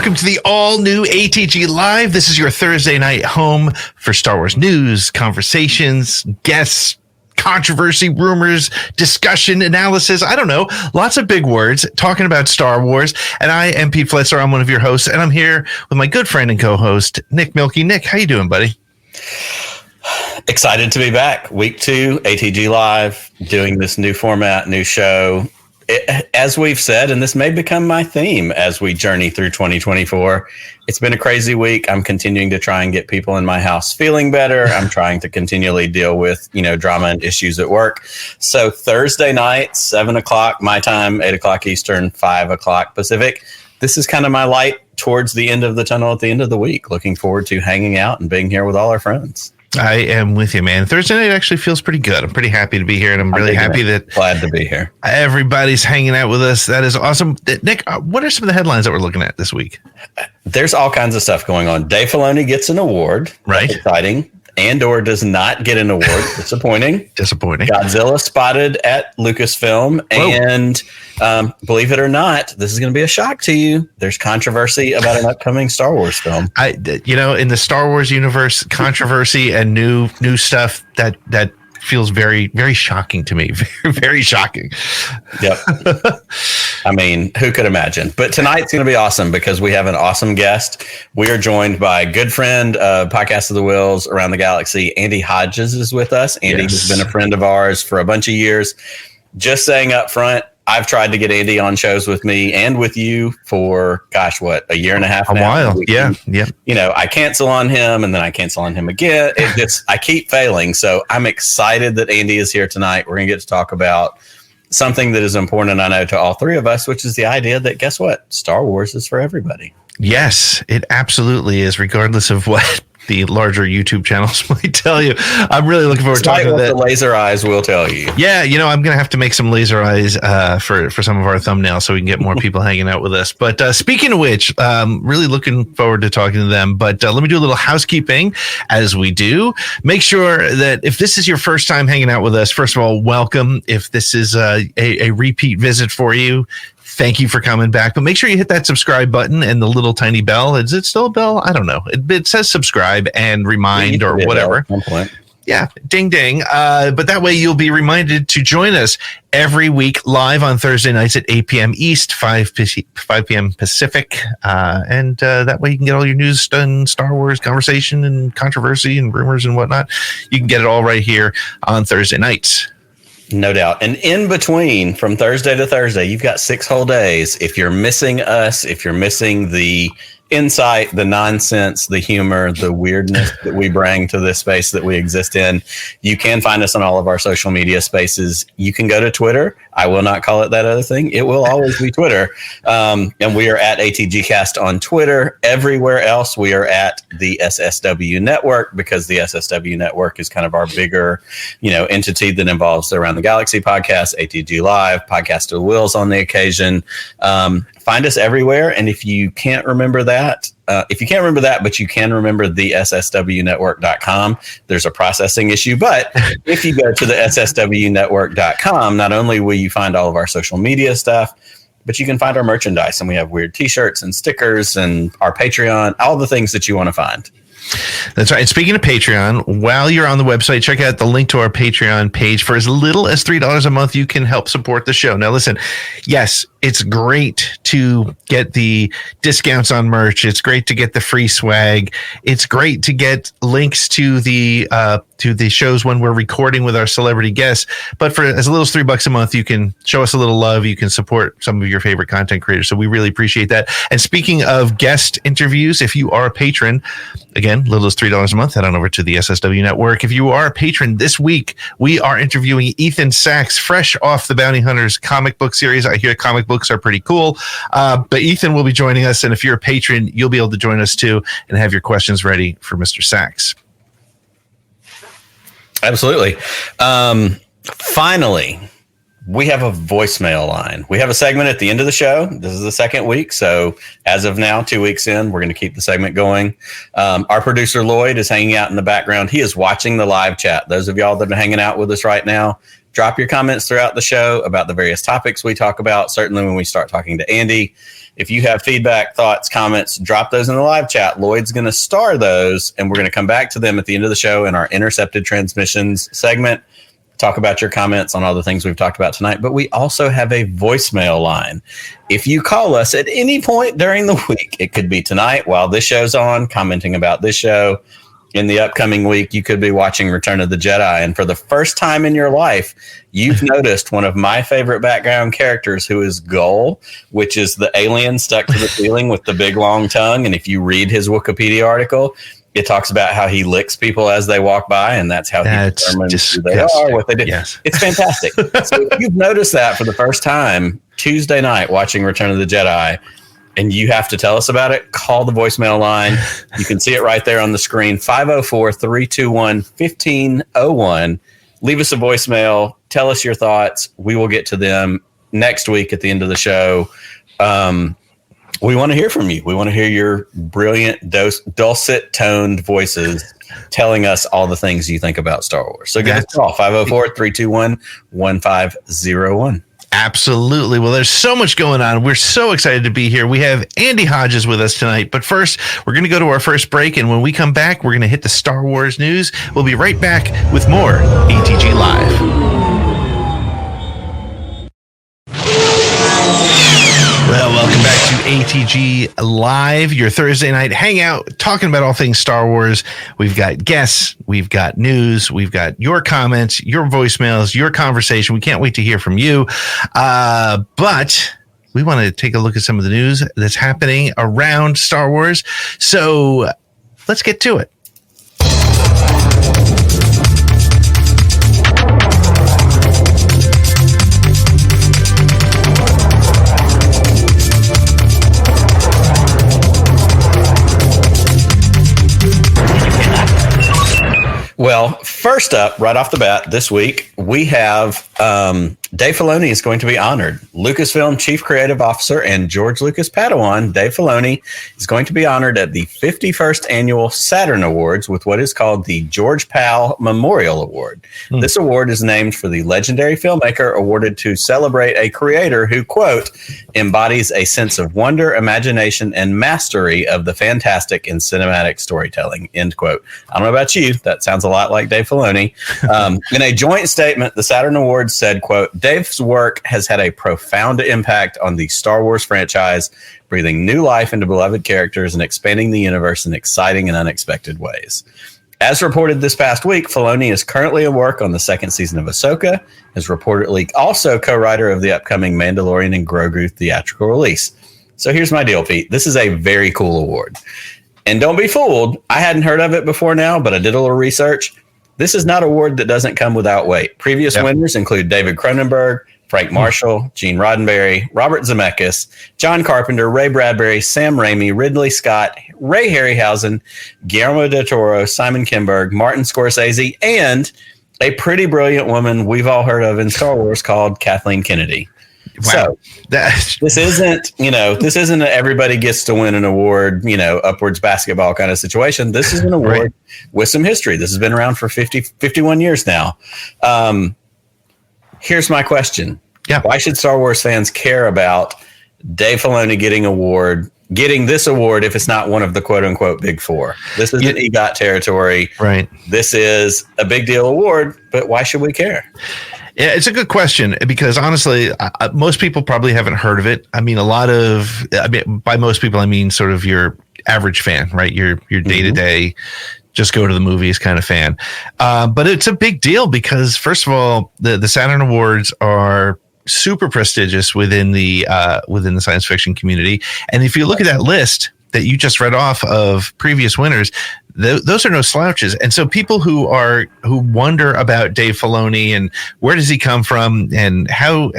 Welcome to the all-new ATGLive. This is your Thursday night home for Star Wars news, conversations, guests, controversy, rumors, discussion, analysis. I don't know. Lots of big words talking about Star Wars. And I am Pete Fletzer. I'm one of your hosts, and I'm here with my good friend and co-host, Nick Mielke. Nick, how you doing, buddy? Excited to be back. Week 2, ATGLive, doing this new format, new show. As we've said, and this may become my theme as we journey through 2024, it's been a crazy week. I'm continuing to try and get people in my house feeling better. I'm trying to continually deal with, drama and issues at work. So Thursday night, 7 o'clock my time, 8 o'clock Eastern, 5 o'clock Pacific. This is kind of my light towards the end of the tunnel at the end of the week. Looking forward to hanging out and being here with all our friends. I am with you, man. Thursday night actually feels pretty good. I'm pretty happy to be here, and I'm really happy that glad to be here. Everybody's hanging out with us. That is awesome. Nick, what are some of the headlines that we're looking at this week? There's all kinds of stuff going on. Dave Filoni gets an award. Right. That's exciting. Andor does not get an award. Disappointing. Godzilla spotted at Lucasfilm. Whoa. And believe it or not, this is going to be a shock to you. There's controversy about an upcoming Star Wars film. In the Star Wars universe, controversy and new stuff that feels very, very shocking to me. Very, very shocking. Yep. I mean, who could imagine? But tonight's going to be awesome because we have an awesome guest. We are joined by a good friend, Podcast of the Wheels Around the Galaxy. Andy Hodges is with us. Andy has been a friend of ours for a bunch of years. Just saying up front, I've tried to get Andy on shows with me and with you for, a year and a half now. A while, yeah. I cancel on him and then I cancel on him again. I keep failing. So I'm excited that Andy is here tonight. We're going to get to talk about something that is important, I know, to all three of us, which is the idea that, guess what? Star Wars is for everybody. Yes, it absolutely is, regardless of what the larger YouTube channels might tell you. I'm really looking forward to talking about that. The laser eyes will tell you. Yeah, I'm going to have to make some laser eyes for some of our thumbnails so we can get more people hanging out with us. But speaking of which, really looking forward to talking to them. But let me do a little housekeeping as we do. Make sure that if this is your first time hanging out with us, first of all, welcome. If this is a repeat visit for you, thank you for coming back, but make sure you hit that subscribe button and the little tiny bell. Is it still a bell? I don't know. It says subscribe and remind or whatever. Yeah, ding, ding. But that way you'll be reminded to join us every week live on Thursday nights at 8 p.m. East, 5 p.m. Pacific. And that way you can get all your news done, Star Wars conversation and controversy and rumors and whatnot. You can get it all right here on Thursday nights. No doubt. And in between, from Thursday to Thursday, you've got 6 whole days. If you're missing us, if you're missing the insight, the nonsense, the humor, the weirdness that we bring to this space that we exist in, you can find us on all of our social media spaces. You can go to Twitter. I will not call it that other thing. It will always be Twitter. And we are at ATGcast on Twitter. Everywhere else, we are at the SSW Network, because the SSW Network is kind of our bigger, entity that involves the Around the Galaxy podcast, ATGLive, Podcast of the Wheels on the occasion. Find us everywhere. And if you can't remember that, but you can remember the SSWnetwork.com, there's a processing issue. But if you go to the SSWnetwork.com, not only will you find all of our social media stuff, but you can find our merchandise. And we have weird t-shirts and stickers and our Patreon, all the things that you want to find. That's right. And speaking of Patreon, while you're on the website, check out the link to our Patreon page. For as little as $3 a month, you can help support the show. Now, listen, yes, it's great to get the discounts on merch. It's great to get the free swag. It's great to get links to the shows when we're recording with our celebrity guests. But for as little as $3 a month, you can show us a little love. You can support some of your favorite content creators. So we really appreciate that. And speaking of guest interviews, if you are a patron, again, little as $3 a month, head on over to the SSW Network. If you are a patron this week, we are interviewing Ethan Sachs, fresh off the Bounty Hunters comic book series. I hear comic books are pretty cool. But Ethan will be joining us. And if you're a patron, you'll be able to join us too and have your questions ready for Mr. Sachs. Absolutely. Finally, we have a voicemail line. We have a segment at the end of the show. This is the second week. So as of now, 2 weeks in, we're going to keep the segment going. Our producer, Lloyd, is hanging out in the background. He is watching the live chat. Those of y'all that are hanging out with us right now, drop your comments throughout the show about the various topics we talk about. Certainly when we start talking to Andy, if you have feedback, thoughts, comments, drop those in the live chat. Lloyd's going to star those, and we're going to come back to them at the end of the show in our intercepted transmissions segment. Talk about your comments on all the things we've talked about tonight. But we also have a voicemail line. If you call us at any point during the week, it could be tonight while this show's on, commenting about this show. In the upcoming week, you could be watching Return of the Jedi. And for the first time in your life, you've noticed one of my favorite background characters, who is Gull, which is the alien stuck to the ceiling with the big long tongue. And if you read his Wikipedia article, it talks about how he licks people as they walk by, and that's how he determines who they are, what they do. Yes. It's fantastic. So if you've noticed that for the first time Tuesday night watching Return of the Jedi, and you have to tell us about it, call the voicemail line. You can see it right there on the screen, 504-321-1501. Leave us a voicemail. Tell us your thoughts. We will get to them next week at the end of the show. We want to hear from you. We want to hear your brilliant, dulcet-toned voices telling us all the things you think about Star Wars. So give us a call, 504-321-1501. Absolutely. Well, there's so much going on. We're so excited to be here. We have Andy Hodges with us tonight. But first, we're going to go to our first break. And when we come back, we're going to hit the Star Wars news. We'll be right back with more ATG Live. Well, welcome back to ATG Live, your Thursday night hangout, talking about all things Star Wars. We've got guests, we've got news, we've got your comments, your voicemails, your conversation. We can't wait to hear from you. But we want to take a look at some of the news that's happening around Star Wars. So let's get to it. Well, first up, right off the bat, this week, we have Dave Filoni is going to be honored. Lucasfilm Chief Creative Officer and George Lucas Padawan, Dave Filoni, is going to be honored at the 51st Annual Saturn Awards with what is called the George Pal Memorial Award. This award is named for the legendary filmmaker, awarded to celebrate a creator who, quote, embodies a sense of wonder, imagination, and mastery of the fantastic in cinematic storytelling, end quote. I don't know about you. That sounds a lot like Dave Filoni. In a joint statement, the Saturn Awards said, quote, Dave's work has had a profound impact on the Star Wars franchise, breathing new life into beloved characters and expanding the universe in exciting and unexpected ways. As reported this past week, Filoni is currently at work on the second season of Ahsoka, is reportedly also co-writer of the upcoming Mandalorian and Grogu theatrical release. So here's my deal, Pete. This is a very cool award. And don't be fooled. I hadn't heard of it before now, but I did a little research. This is not an award that doesn't come without weight. Previous winners include David Cronenberg, Frank Marshall, Gene Roddenberry, Robert Zemeckis, John Carpenter, Ray Bradbury, Sam Raimi, Ridley Scott, Ray Harryhausen, Guillermo del Toro, Simon Kinberg, Martin Scorsese, and a pretty brilliant woman we've all heard of in Star Wars called Kathleen Kennedy. Wow. So this isn't a everybody gets to win an award, upwards basketball kind of situation. This is an award with some history. This has been around for 51 years now. Here's my question. Yeah. Why should Star Wars fans care about Dave Filoni getting this award if it's not one of the quote unquote big four? This isn't EGOT territory. Right. This is a big deal award, but why should we care? Yeah, it's a good question because honestly, most people probably haven't heard of it. I mean, by most people, I mean sort of your average fan, right? Your day-to-day, just go to the movies kind of fan. But it's a big deal because, first of all, the Saturn Awards are super prestigious within the science fiction community. And if you look at that list that you just read off of previous winners, those are no slouches. And so people who wonder about Dave Filoni and where does he come from and how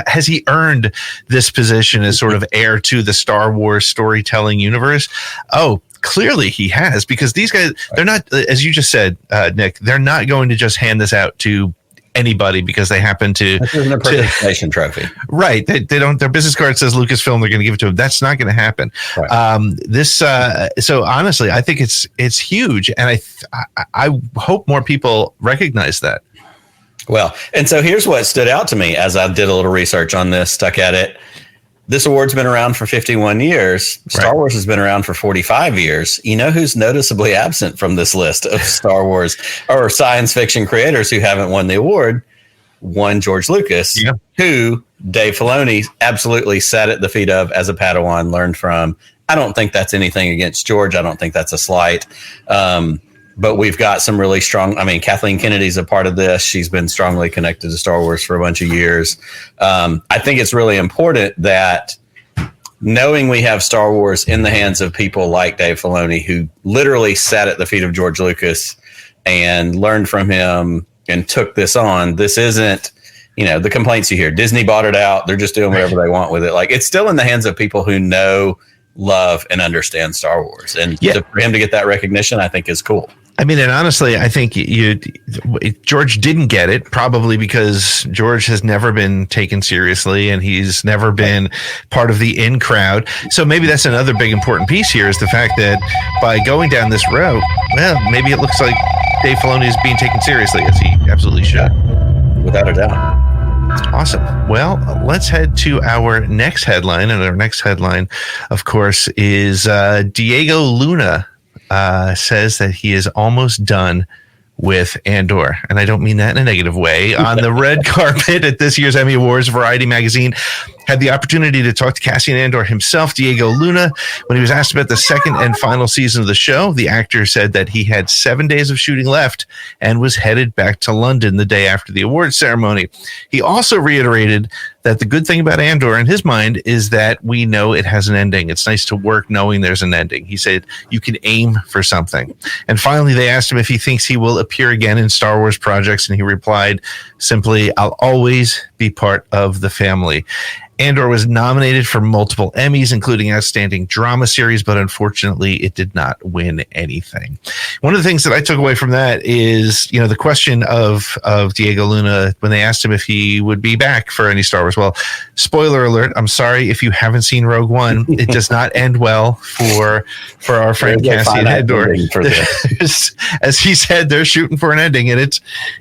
has he earned this position as sort of heir to the Star Wars storytelling universe? Oh, clearly he has, because these guys, they're not, as you just said, Nick, they're not going to just hand this out to anybody because they happen to. This isn't a participation trophy, right? They don't. Their business card says Lucasfilm. They're going to give it to them. That's not going to happen. Right. So honestly, I think it's huge, and I hope more people recognize that. Well, and so here's what stood out to me as I did a little research on this, stuck at it. This award's been around for 51 years. Star Wars has been around for 45 years. You know who's noticeably absent from this list of Star Wars or science fiction creators who haven't won the award? One, George Lucas, who Dave Filoni absolutely sat at the feet of as a Padawan, learned from. I don't think that's anything against George. I don't think that's a slight. But we've got some really strong. I mean, Kathleen Kennedy's a part of this. She's been strongly connected to Star Wars for a bunch of years. I think it's really important that knowing we have Star Wars in the hands of people like Dave Filoni, who literally sat at the feet of George Lucas and learned from him and took this on. This isn't, the complaints you hear. Disney bought it out. They're just doing whatever they want with it. Like, it's still in the hands of people who know, love, and understand Star Wars. And for him to get that recognition, I think is cool. I mean, and honestly, I think George didn't get it probably because George has never been taken seriously and he's never been part of the in crowd. So maybe that's another big important piece here is the fact that by going down this route, well, maybe it looks like Dave Filoni is being taken seriously, as he absolutely should. Without a doubt. Awesome. Well, let's head to our next headline. And our next headline, of course, is Diego Luna says that he is almost done with Andor. And I don't mean that in a negative way. On the red carpet at this year's Emmy Awards, Variety magazine had the opportunity to talk to Cassian Andor himself, Diego Luna. When he was asked about the second and final season of the show, the actor said that he had 7 days of shooting left and was headed back to London the day after the awards ceremony. He also reiterated that the good thing about Andor in his mind is that we know it has an ending. It's nice to work knowing there's an ending. He said, you can aim for something. And finally, they asked him if he thinks he will appear again in Star Wars projects. And he replied simply, I'll always be part of the family. Andor was nominated for multiple Emmys, including Outstanding Drama Series, but unfortunately, it did not win anything. One of the things that I took away from that is, the question of Diego Luna when they asked him if he would be back for any Star Wars. Well, spoiler alert, I'm sorry if you haven't seen Rogue One. It does not end well for our friend Cassian Andor. As he said, they're shooting for an ending, and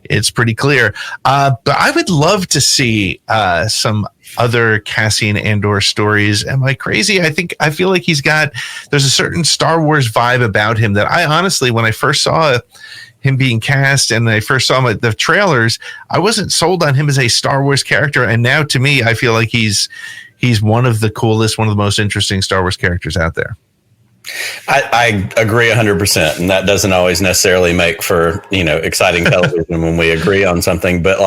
it's pretty clear. But I would love to see some other Cassian Andor stories. Am I crazy? I feel like there's a certain Star Wars vibe about him that I honestly, when I first saw him being cast and I first saw the trailers, I wasn't sold on him as a Star Wars character. And now to me, I feel like he's one of the coolest, one of the most interesting Star Wars characters out there. I agree 100%. And that doesn't always necessarily make for, exciting television when we agree on something, but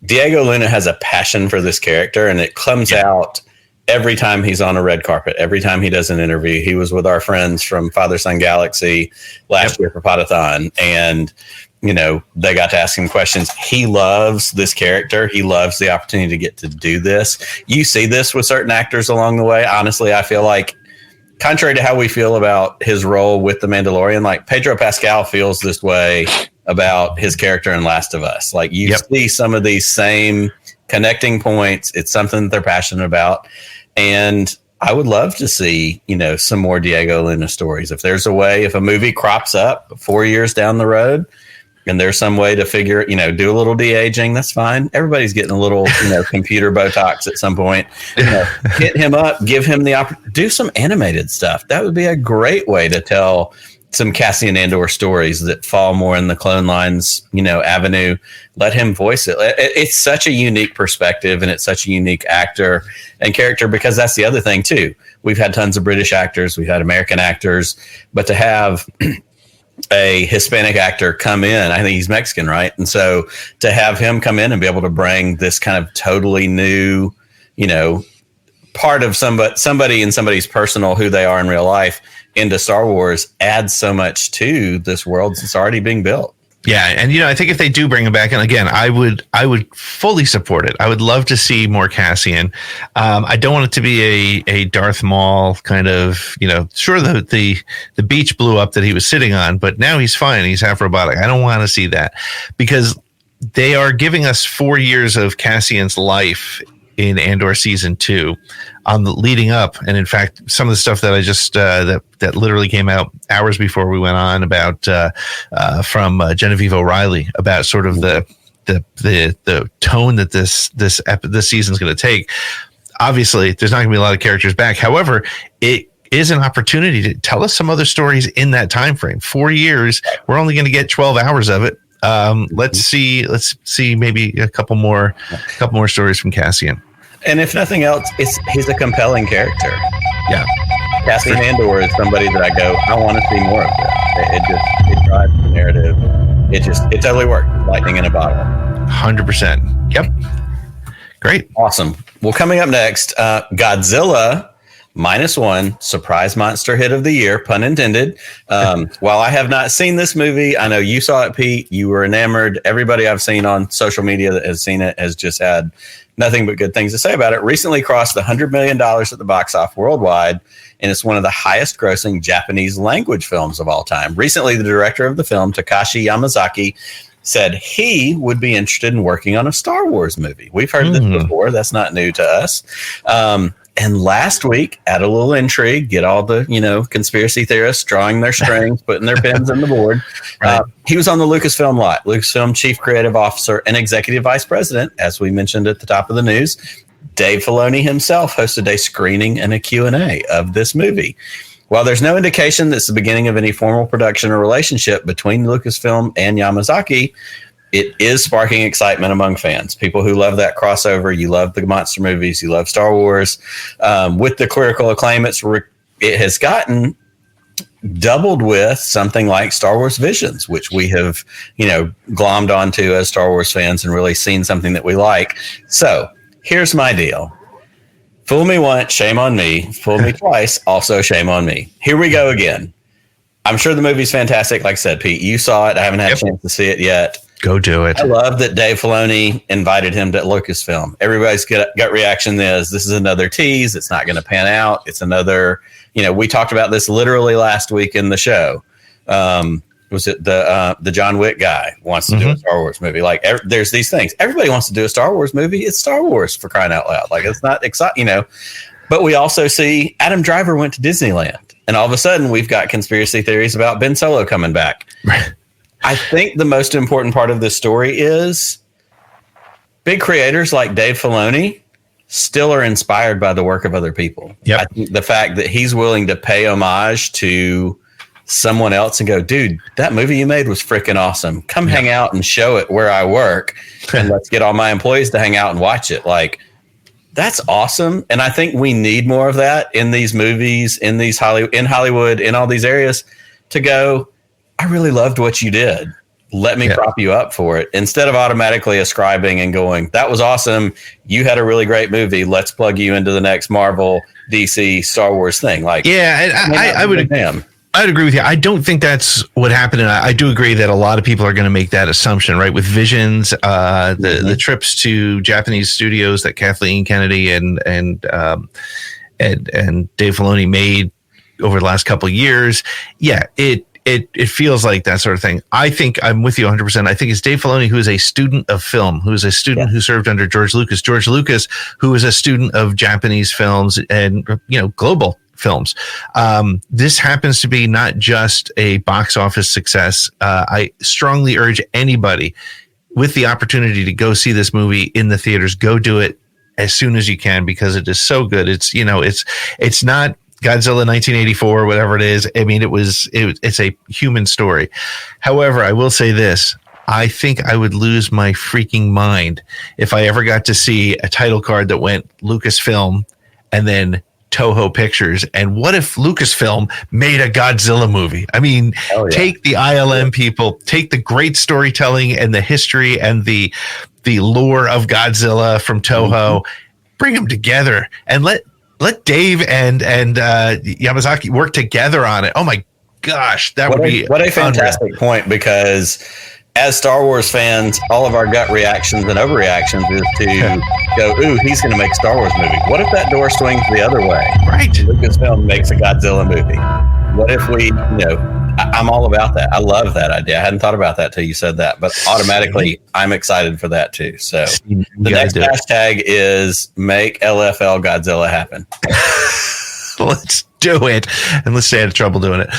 Diego Luna has a passion for this character, and it comes out every time he's on a red carpet, every time he does an interview. He was with our friends from Father Son Galaxy last year for Podathon, and they got to ask him questions. He loves this character. He loves the opportunity to get to do this. You see this with certain actors along the way. Honestly, I feel like, contrary to how we feel about his role with The Mandalorian, like Pedro Pascal feels this way about his character in Last of Us. Like you see some of these same connecting points. It's something that they're passionate about. And I would love to see, some more Diego Luna stories. If there's a way, if a movie crops up 4 years down the road and there's some way to figure, do a little de-aging, that's fine. Everybody's getting a little, computer Botox at some point. Hit him up, give him the opportunity, do some animated stuff. That would be a great way to tell some Cassian Andor stories that fall more in the Clone Lines, avenue. Let him voice it. It's such a unique perspective, and it's such a unique actor and character, because that's the other thing too. We've had tons of British actors, we've had American actors, but to have a Hispanic actor come in, I think he's Mexican, right? And so to have him come in and be able to bring this kind of totally new, part of somebody in somebody's personal, who they are in real life, into Star Wars adds so much to this world that's already being built. Yeah, and I think if they do bring him back, and again, I would fully support it. I would love to see more Cassian. I don't want it to be a Darth Maul kind of, sure, the beach blew up that he was sitting on, but now he's fine. He's half robotic. I don't want to see that, because they are giving us 4 years of Cassian's life in Andor season 2 on the leading up. And in fact, some of the stuff that I just, that literally came out hours before we went on about, from Genevieve O'Reilly about sort of the tone that this season is going to take. Obviously there's not gonna be a lot of characters back. However, it is an opportunity to tell us some other stories in that time frame. 4 years, we're only going to get 12 hours of it. Let's see maybe a couple more stories from Cassian. And if nothing else, he's a compelling character. Yeah. Cassian Andor is somebody that I go, I want to see more of this. It drives the narrative. It totally worked. Lightning in a bottle. 100%. Yep. Great. Awesome. Well, coming up next, Godzilla -1, surprise monster hit of the year, pun intended. While I have not seen this movie, I know you saw it, Pete. You were enamored. Everybody I've seen on social media that has seen it has just had nothing but good things to say about it. Recently crossed the $100 million at the box office worldwide, and it's one of the highest grossing Japanese language films of all time. Recently, the director of the film, Takashi Yamazaki, said he would be interested in working on a Star Wars movie. We've heard this before. That's not new to us. And last week, add a little intrigue, get all the, conspiracy theorists drawing their strings, putting their pens on the board. Right. He was on the Lucasfilm lot, Lucasfilm Chief Creative Officer and Executive Vice President, as we mentioned at the top of the news. Dave Filoni himself hosted a screening and a Q&A of this movie. While there's no indication that it's the beginning of any formal production or relationship between Lucasfilm and Yamazaki, it is sparking excitement among fans. People who love that crossover. You love the monster movies. You love Star Wars. With the critical acclaim it has gotten, doubled with something like Star Wars Visions, which we have, glommed onto as Star Wars fans and really seen something that we like. So here's my deal. Fool me once, shame on me. Fool me twice, also shame on me. Here we go again. I'm sure the movie's fantastic. Like I said, Pete, you saw it. I haven't had a chance to see it yet. Go do it. I love that Dave Filoni invited him to Lucasfilm. Everybody's gut reaction is this is another tease. It's not going to pan out. It's another, we talked about this literally last week in the show. Was it the John Wick guy wants to do a Star Wars movie? Like there's these things. Everybody wants to do a Star Wars movie. It's Star Wars, for crying out loud. Like it's not exciting, But we also see Adam Driver went to Disneyland, and all of a sudden we've got conspiracy theories about Ben Solo coming back. I think the most important part of this story is big creators like Dave Filoni still are inspired by the work of other people. Yep. I think the fact that he's willing to pay homage to someone else and go, dude, that movie you made was freaking awesome. Come hang out and show it where I work, and let's get all my employees to hang out and watch it. Like, that's awesome. And I think we need more of that in these movies, in Hollywood, in all these areas, to go, I really loved what you did. Let me prop you up for it, instead of automatically ascribing and going, that was awesome. You had a really great movie. Let's plug you into the next Marvel, DC, Star Wars thing. Like, I would I'd agree with you. I don't think that's what happened. And I do agree that a lot of people are going to make that assumption, right? With Visions, the trips to Japanese studios that Kathleen Kennedy and Dave Filoni made over the last couple of years. Yeah, it feels like that sort of thing. I think I'm with you 100%. I think it's Dave Filoni, who is a student of film, who is a student who served under George Lucas, who is a student of Japanese films and, global films. This happens to be not just a box office success. I strongly urge anybody with the opportunity to go see this movie in the theaters, go do it as soon as you can, because it is so good. It's not Godzilla 1984 or whatever it is. I mean, it's a human story. However, I will say this. I think I would lose my freaking mind if I ever got to see a title card that went Lucasfilm and then Toho Pictures. And what if Lucasfilm made a Godzilla movie? I mean, take the ILM people, take the great storytelling and the history and the lore of Godzilla from Toho, bring them together and let Dave and Yamazaki work together on it. Oh my gosh, would be what a fantastic point, because as Star Wars fans, all of our gut reactions and overreactions is to go, ooh, he's going to make a Star Wars movie. What if that door swings the other way? Right. Lucasfilm makes a Godzilla movie. What if we, I'm all about that. I love that idea. I hadn't thought about that till you said that, but automatically I'm excited for that too. So the next hashtag is make LFL Godzilla happen. Let's do it. And let's stay out of trouble doing it.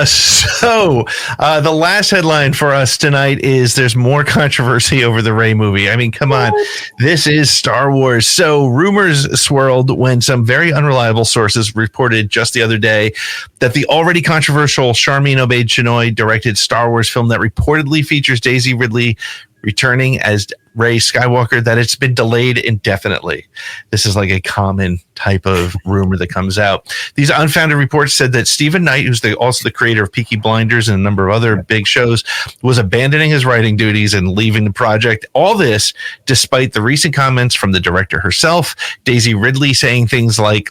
So the last headline for us tonight is there's more controversy over the Rey movie. I mean, come on. This is Star Wars. So rumors swirled when some very unreliable sources reported just the other day that the already controversial Charmin Obaid-Chinoy directed Star Wars film that reportedly features Daisy Ridley returning as Rey Skywalker, that it's been delayed indefinitely. This is like a common type of rumor that comes out. These unfounded reports said that Stephen Knight, who's also the creator of Peaky Blinders and a number of other big shows, was abandoning his writing duties and leaving the project. All this despite the recent comments from the director herself, Daisy Ridley, saying things like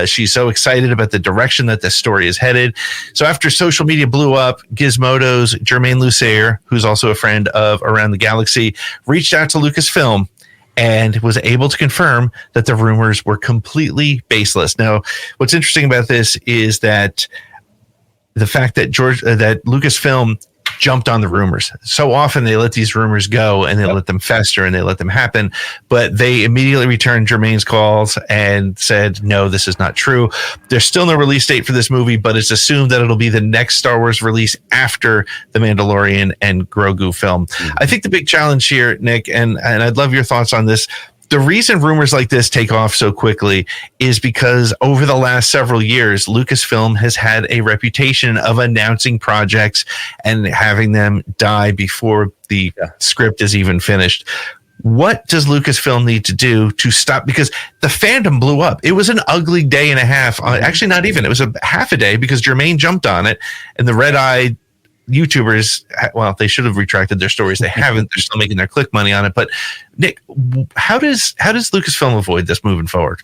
she's so excited about the direction that the story is headed. So after social media blew up, Gizmodo's Jermaine Lussier, who's also a friend of Around the Galaxy, reached out to Lucasfilm and was able to confirm that the rumors were completely baseless. Now, what's interesting about this is that the fact that that Lucasfilm jumped on the rumors. So often they let these rumors go and they let them fester and they let them happen, but they immediately returned Jermaine's calls and said, no, this is not true. There's still no release date for this movie, but it's assumed that it'll be the next Star Wars release after The Mandalorian and Grogu film. I think the big challenge here, Nick, and I'd love your thoughts on this, the reason rumors like this take off so quickly is because over the last several years, Lucasfilm has had a reputation of announcing projects and having them die before the script is even finished. What does Lucasfilm need to do to stop? Because the fandom blew up. It was an ugly day and a half. Actually, not even. It was a half a day because Jermaine jumped on it and the red-eyed YouTubers, well, they should have retracted their stories. They haven't. They're still making their click money on it. But Nick, how does Lucasfilm avoid this moving forward?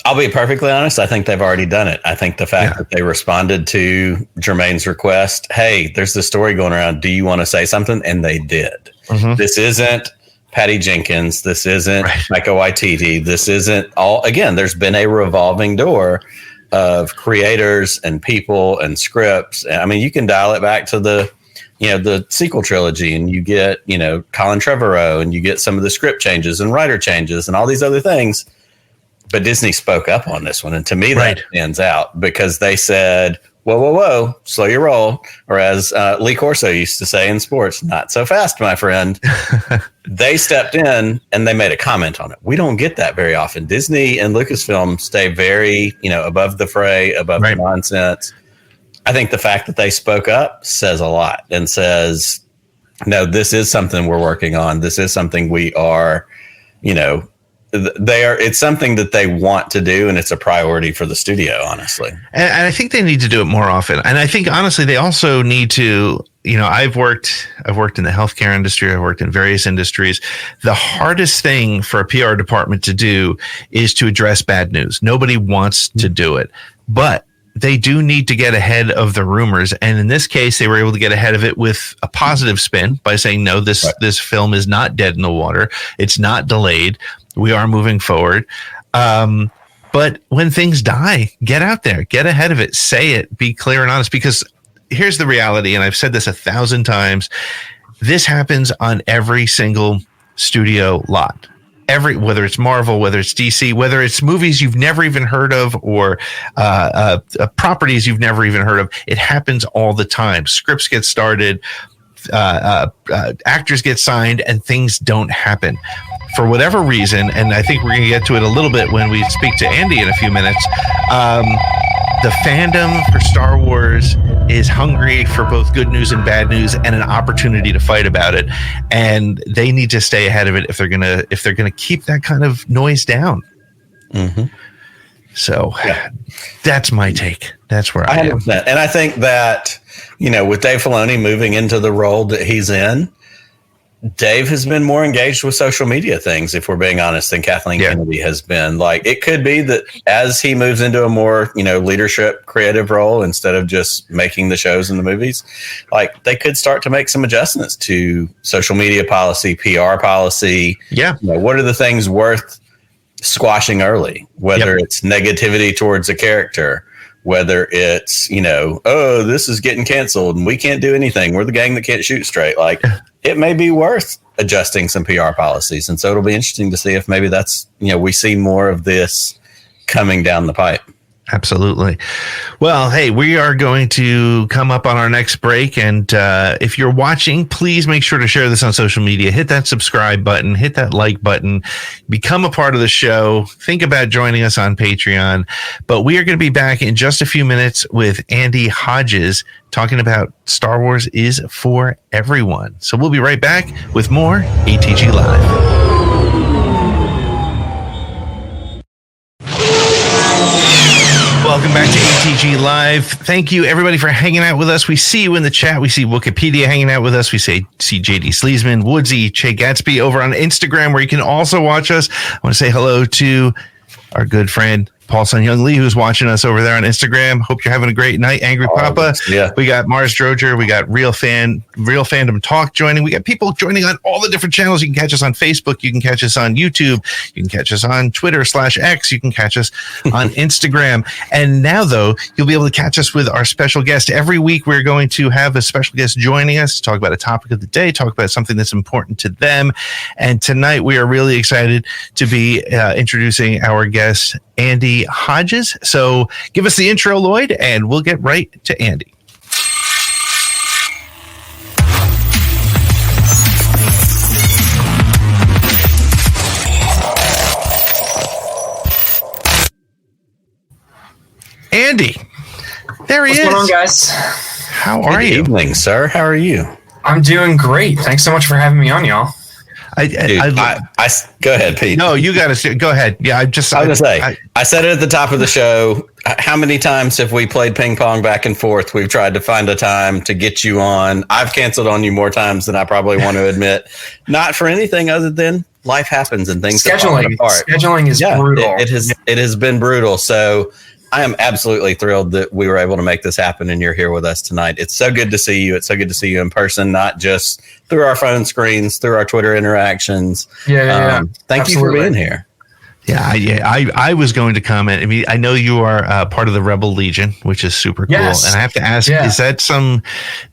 I'll be perfectly honest. I think they've already done it. I think the fact that they responded to Jermaine's request, hey, there's this story going around. Do you want to say something? And they did. Mm-hmm. This isn't Patty Jenkins. This isn't Taika Waititi. This isn't all. Again, there's been a revolving door of creators and people and scripts. I mean, you can dial it back to the sequel trilogy and you get, Colin Trevorrow and you get some of the script changes and writer changes and all these other things. But Disney spoke up on this one. And to me, that stands out because they said, whoa, slow your roll. Or as Lee Corso used to say in sports, not so fast, my friend. They stepped in and they made a comment on it. We don't get that very often. Disney and Lucasfilm stay very, above the fray, above the nonsense. I think the fact that they spoke up says a lot and says, no, this is something we're working on. This is something we are, it's something that they want to do, and it's a priority for the studio, honestly. And I think they need to do it more often. And I think, honestly, they also need to, I've worked in the healthcare industry. I've worked in various industries. The hardest thing for a PR department to do is to address bad news. Nobody wants to do it, but they do need to get ahead of the rumors. And in this case, they were able to get ahead of it with a positive spin by saying, no, this film is not dead in the water. It's not delayed. We are moving forward. But when things die, get out there, get ahead of it, say it, be clear and honest, because here's the reality. And I've said this 1,000 times. This happens on every single studio lot. Whether it's Marvel, whether it's DC, whether it's movies you've never even heard of or properties you've never even heard of, it happens all the time. Scripts get started, actors get signed, and things don't happen for whatever reason. And I think we're going to get to it a little bit when we speak to Andy in a few minutes. The fandom for Star Wars is hungry for both good news and bad news and an opportunity to fight about it. And they need to stay ahead of it if they're gonna keep that kind of noise down. Mm-hmm. So that's my take. That's where I am. And I think that, with Dave Filoni moving into the role that he's in, Dave has been more engaged with social media things, if we're being honest, than Kathleen Kennedy has been. Like, it could be that as he moves into a more, leadership creative role, instead of just making the shows and the movies, like, they could start to make some adjustments to social media policy, PR policy. Yeah. What are the things worth squashing early, whether it's negativity towards a character, whether it's, oh, this is getting canceled and we can't do anything. We're the gang that can't shoot straight. Like, it may be worth adjusting some PR policies. And so it'll be interesting to see if maybe that's, we see more of this coming down the pipe. Absolutely. Well, hey, we are going to come up on our next break. And if you're watching, please make sure to share this on social media. Hit that subscribe button, hit that like button, become a part of the show. Think about joining us on Patreon. But we are going to be back in just a few minutes with Andy Hodges talking about Star Wars is for everyone. So we'll be right back with more ATG Live. Welcome back to ATG Live. Thank you, everybody, for hanging out with us. We see you in the chat. We see Wikipedia hanging out with us. We see JD Sleesman, Woodsy, Che Gatsby over on Instagram, where you can also watch us. I want to say hello to our good friend Paul Sun Young Lee, who's watching us over there on Instagram. Hope you're having a great night, Angry Papa. Yeah. We got Mars Droger. We got Real Fandom Talk joining. We got people joining on all the different channels. You can catch us on Facebook. You can catch us on YouTube. You can catch us on Twitter/X. You can catch us on Instagram. And now, though, you'll be able to catch us with our special guest. Every week, we're going to have a special guest joining us to talk about a topic of the day, talk about something that's important to them. And tonight, we are really excited to be introducing our guest, Andy Hodges. So give us the intro, Lloyd, and we'll get right to Andy. Andy, there he is. What's going on, guys? How are you? Good evening, sir. How are you? I'm doing great. Thanks so much for having me on, y'all. Go ahead, Pete. No, you got to go ahead. Yeah, I was going to say, I said it at the top of the show. How many times have we played ping pong back and forth? We've tried to find a time to get you on. I've canceled on you more times than I probably want to admit. Not for anything other than life happens and things fall apart. Scheduling is brutal. It has been brutal. So I am absolutely thrilled that we were able to make this happen and you're here with us tonight. It's so good to see you. It's so good to see you in person, not just through our phone screens, through our Twitter interactions. Yeah. Thank you for being here. I was going to comment. I mean, I know you are part of the Rebel Legion, which is super cool. Yes. And I have to ask, is that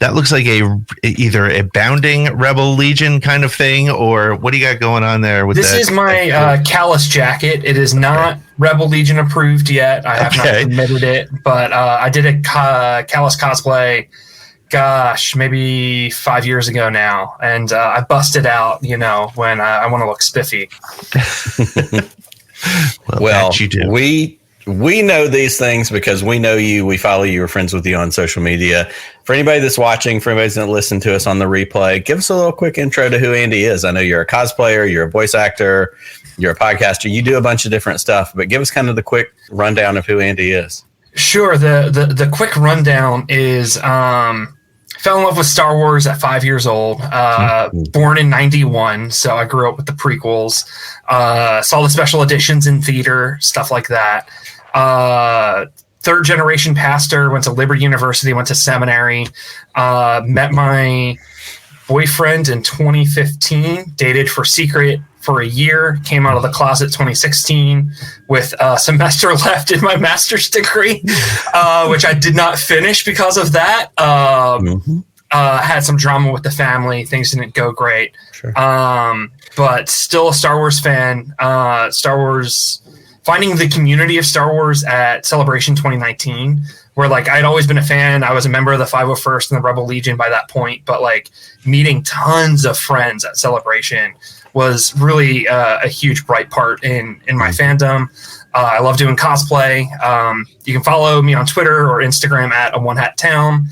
that looks like either a bounding Rebel Legion kind of thing, or what do you got going on there with this? This is my Callus jacket. It is not Rebel Legion approved yet. I have not submitted it, but I did a Callus cosplay, maybe 5 years ago now. And I busted out, when I want to look spiffy. Well, you do. We know these things because we know you. We follow you. We're friends with you on social media. For anybody that's watching, for anybody that's listening to us on the replay, give us a little quick intro to who Andy is. I know you're a cosplayer, you're a voice actor, you're a podcaster. You do a bunch of different stuff, but give us kind of the quick rundown of who Andy is. Sure. The quick rundown is fell in love with Star Wars at 5 years old, born in 91. So I grew up with the prequels, saw the special editions in theater, stuff like that. Third generation pastor, went to Liberty University, went to seminary, met my boyfriend in 2015, dated for secret for a year, came out of the closet 2016 with a semester left in my master's degree, which I did not finish because of that. Had some drama with the family. Things didn't go great. Sure. But still a Star Wars fan. Star Wars, finding the community of Star Wars at Celebration 2019, where I'd always been a fan. I was a member of the 501st and the Rebel Legion by that point, but meeting tons of friends at Celebration was really a huge bright part in my fandom. I love doing cosplay. You can follow me on Twitter or Instagram at a One Hat Town.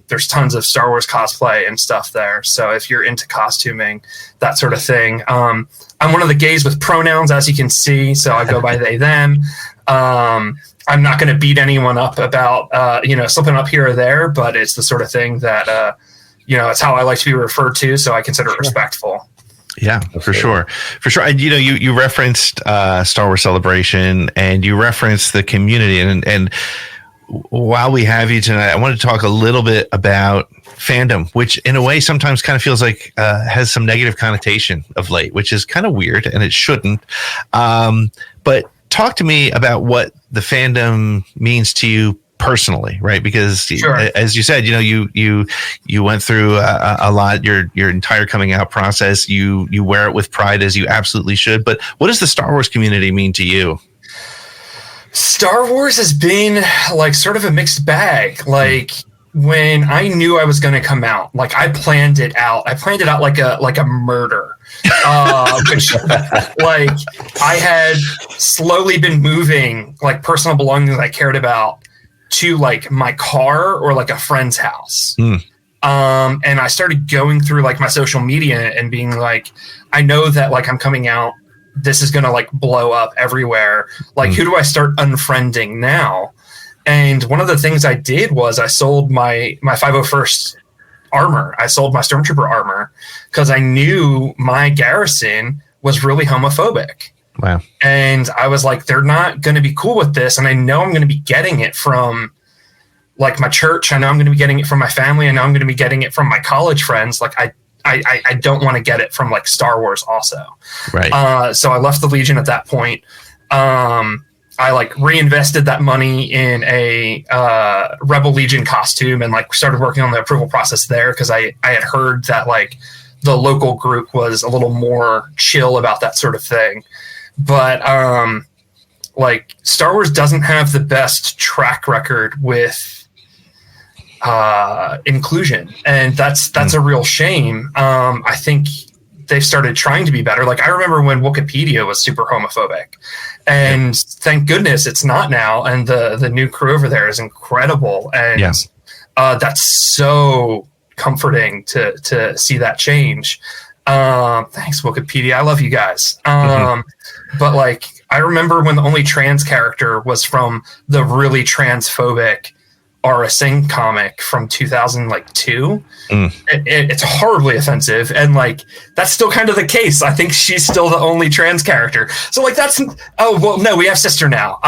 There's tons of Star Wars cosplay and stuff there. So if you're into costuming, that sort of thing. I'm one of the gays with pronouns, as you can see. So I go by they, them. I'm not going to beat anyone up about, slipping up here or there, but it's the sort of thing that, it's how I like to be referred to. So I consider it respectful. Yeah, for sure. And, you referenced Star Wars Celebration and you referenced the community. And while we have you tonight, I want to talk a little bit about fandom, which in a way sometimes kind of feels like has some negative connotation of late, which is kind of weird and it shouldn't. But talk to me about what the fandom means to you personally, right? Because as you said, you went through a lot, your entire coming out process. You wear it with pride, as you absolutely should. But what does the Star Wars community mean to you? Star Wars has been like sort of a mixed bag. Like when I knew I was going to come out, like I planned it out. I planned it out like a murder. Which like I had slowly been moving like personal belongings I cared about to like my car or like a friend's house. And I started going through like my social media and being like, I know that like I'm coming out. This is going to like blow up everywhere. Like, who do I start unfriending now? And one of the things I did was I sold my 501st armor. I sold my Stormtrooper armor because I knew my garrison was really homophobic. Wow. And I was like, they're not going to be cool with this. And I know I'm going to be getting it from like my church. I know I'm going to be getting it from my family. I know I'm going to be getting it from my college friends. Like I don't want to get it from like Star Wars also. Right. So I left the Legion at that point. I like reinvested that money in a Rebel Legion costume and like started working on the approval process there because I had heard that like the local group was a little more chill about that sort of thing. But like Star Wars doesn't have the best track record with inclusion, and that's a real shame. I think they've started trying to be better. Like I remember when Wikipedia was super homophobic, and thank goodness it's not now. And the new crew over there is incredible, and that's so comforting to see that change. Thanks Wikipedia, I love you guys. But like I remember when the only trans character was from the really transphobic Aura Singh comic from 2002. It's horribly offensive, and like that's still kind of the case. I think she's still the only trans character. So like no, we have sister now.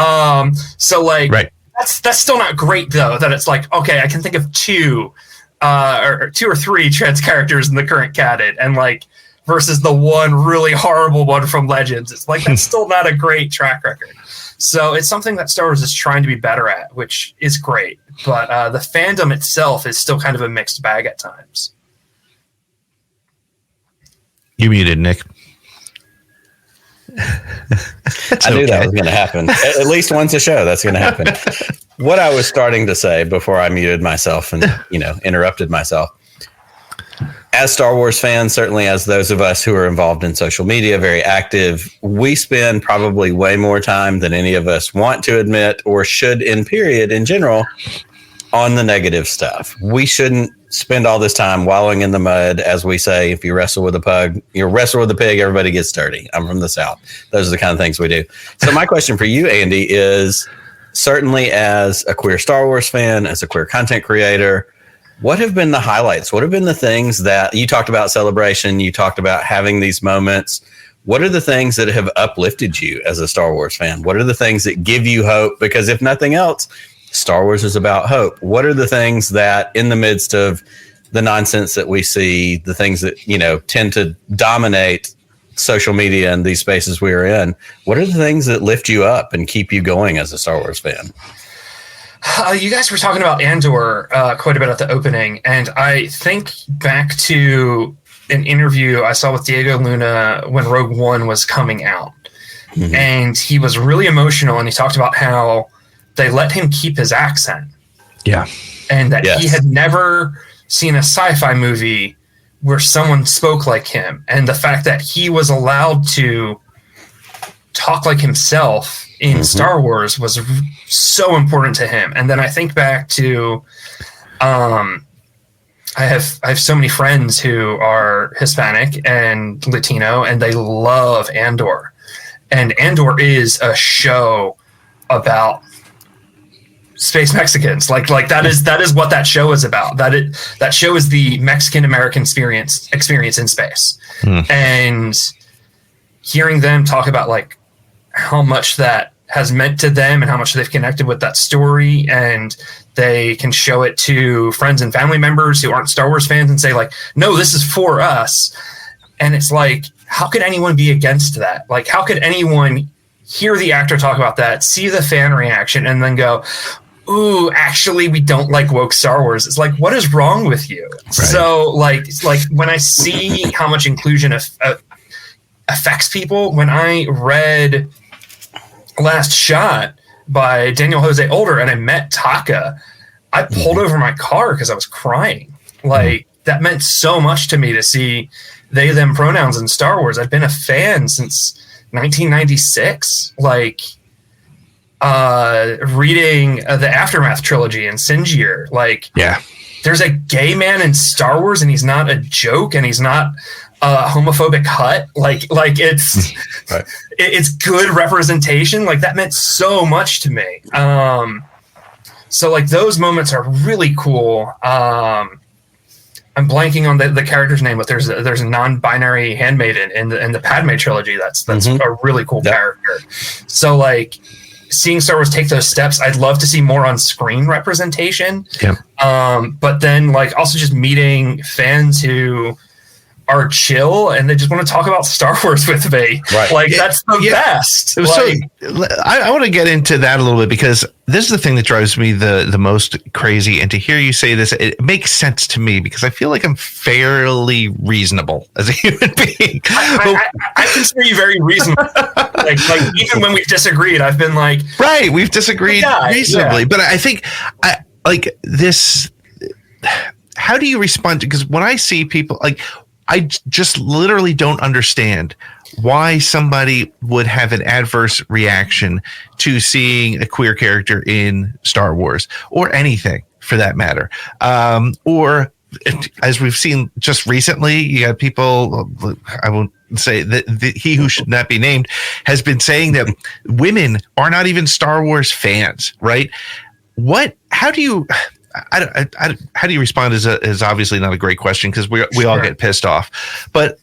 So like that's still not great though. That it's like okay, I can think of two or three trans characters in the current canon, and like versus the one really horrible one from Legends. It's like that's still not a great track record. So it's something that Star Wars is trying to be better at, which is great. But the fandom itself is still kind of a mixed bag at times. You muted, Nick. I knew that was going to happen. At least once a show, that's going to happen. What I was starting to say before I muted myself and interrupted myself. As Star Wars fans, certainly as those of us who are involved in social media, very active, we spend probably way more time than any of us want to admit or should in general on the negative stuff. We shouldn't spend all this time wallowing in the mud. As we say, if you wrestle with a pug, you wrestle with a pig, everybody gets dirty. I'm from the South. Those are the kind of things we do. So my question for you, Andy, is certainly as a queer Star Wars fan, as a queer content creator, what have been the highlights? What have been the things that you talked about celebration? You talked about having these moments. What are the things that have uplifted you as a Star Wars fan? What are the things that give you hope? Because if nothing else, Star Wars is about hope. What are the things that in the midst of the nonsense that we see, the things that, tend to dominate social media and these spaces we are in, what are the things that lift you up and keep you going as a Star Wars fan? You guys were talking about Andor quite a bit at the opening, and I think back to an interview I saw with Diego Luna when Rogue One was coming out. And he was really emotional, and he talked about how they let him keep his accent. Yeah. And that he had never seen a sci-fi movie where someone spoke like him, and the fact that he was allowed to talk like himself in Star Wars was so important to him. And then I think back to, I have so many friends who are Hispanic and Latino, and they love Andor. And Andor is a show about space Mexicans. Like that is what that show is about. That show is the Mexican American experience in space. And hearing them talk about like how much that has meant to them and how much they've connected with that story, and they can show it to friends and family members who aren't Star Wars fans and say like, no, this is for us. And it's like, how could anyone be against that? Like, how could anyone hear the actor talk about that, see the fan reaction, and then go, ooh, actually, we don't like woke Star Wars. It's like, what is wrong with you? Right. So, like when I see how much inclusion affects people, when I read Last Shot by Daniel Jose Older and I met Taka, I pulled over my car because I was crying. Like, that meant so much to me to see they, them pronouns in Star Wars. I've been a fan since 1996. Like, reading the Aftermath trilogy and Sinjir. Like, yeah, there's a gay man in Star Wars and he's not a joke and he's not a homophobic hut. Like it's right. It's good representation. Like, that meant so much to me. So like those moments are really cool. I'm blanking on the character's name, but there's a non-binary handmaiden in the Padme trilogy. That's a really cool character. So like seeing Star Wars take those steps, I'd love to see more on screen representation. Yeah. But then like also just meeting fans who are chill and they just want to talk about Star Wars with me. Right. Like that's the best. So I want to get into that a little bit because this is the thing that drives me the most crazy. And to hear you say this, it makes sense to me because I feel like I'm fairly reasonable as a human being. I consider you very reasonable. like even when we've disagreed, I've been like, right, we've disagreed reasonably. Yeah. But I think like this, how do you respond to, because when I see people like, I just literally don't understand why somebody would have an adverse reaction to seeing a queer character in Star Wars or anything for that matter. Or as we've seen just recently, you got people, I won't say that he who should not be named has been saying that women are not even Star Wars fans, right? How do you respond is obviously not a great question because we all get pissed off, but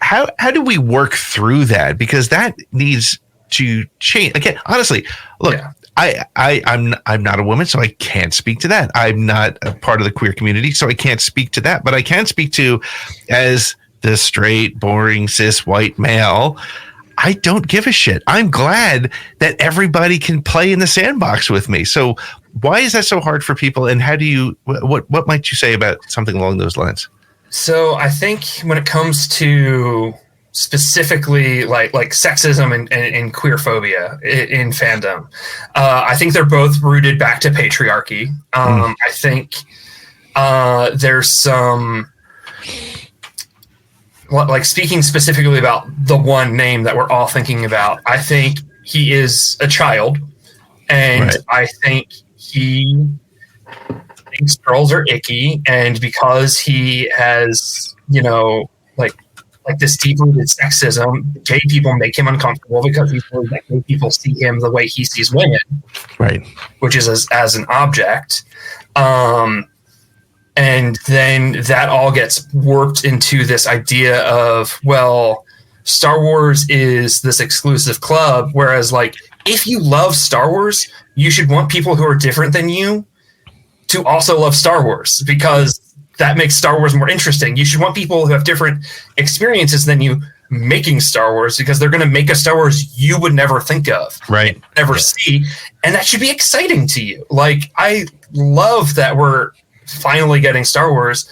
how do we work through that? Because that needs to change. Again, honestly, look, I'm not a woman, so I can't speak to that. I'm not a part of the queer community, so I can't speak to that, but I can speak to, as the straight, boring, cis white male, I don't give a shit. I'm glad that everybody can play in the sandbox with me. So why is that so hard for people? And how do you, what might you say about something along those lines? So I think when it comes to specifically like sexism and queer phobia in fandom, I think they're both rooted back to patriarchy. I think there's some, like speaking specifically about the one name that we're all thinking about, I think he is a child, and I think he thinks girls are icky, and because he has, like this deep-rooted sexism, gay people make him uncomfortable because he feels like gay people see him the way he sees women, right? Which is as an object. And then that all gets warped into this idea of, well, Star Wars is this exclusive club, whereas like if you love Star Wars, you should want people who are different than you to also love Star Wars because that makes Star Wars more interesting. You should want people who have different experiences than you making Star Wars because they're going to make a Star Wars you would never think of, right? Never see, and that should be exciting to you. Like, I love that we're finally getting Star Wars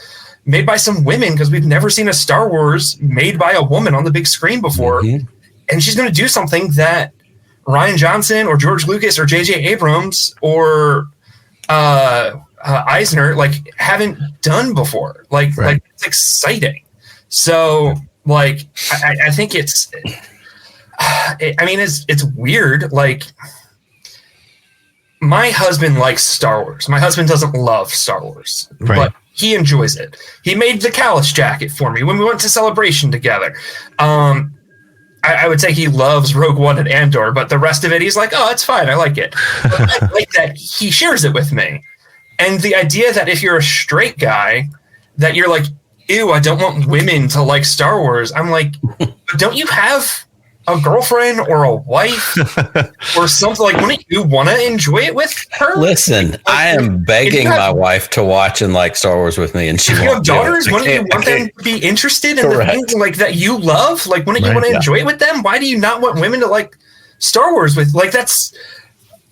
made by some women because we've never seen a Star Wars made by a woman on the big screen before. And she's going to do something that Rian Johnson or George Lucas or J.J. Abrams or Eisner like haven't done before. Like it's exciting. So like I think it's weird. Like, my husband likes Star Wars. My husband doesn't love Star Wars, but he enjoys it. He made the Callus jacket for me when we went to Celebration together. I would say he loves Rogue One and Andor, but the rest of it, he's like, oh, it's fine. I like it. But I like that he shares it with me. And the idea that if you're a straight guy, that you're like, ew, I don't want women to like Star Wars. I'm like, don't you have a girlfriend or a wife or something? Like, wouldn't you want to enjoy it with her? Listen, like, I am begging my wife to watch and like Star Wars with me, and she won't. You have daughters, wouldn't you want them to be interested in the things like that you love? Like, wouldn't you want to enjoy it with them? Why do you not want women to like Star Wars with like that's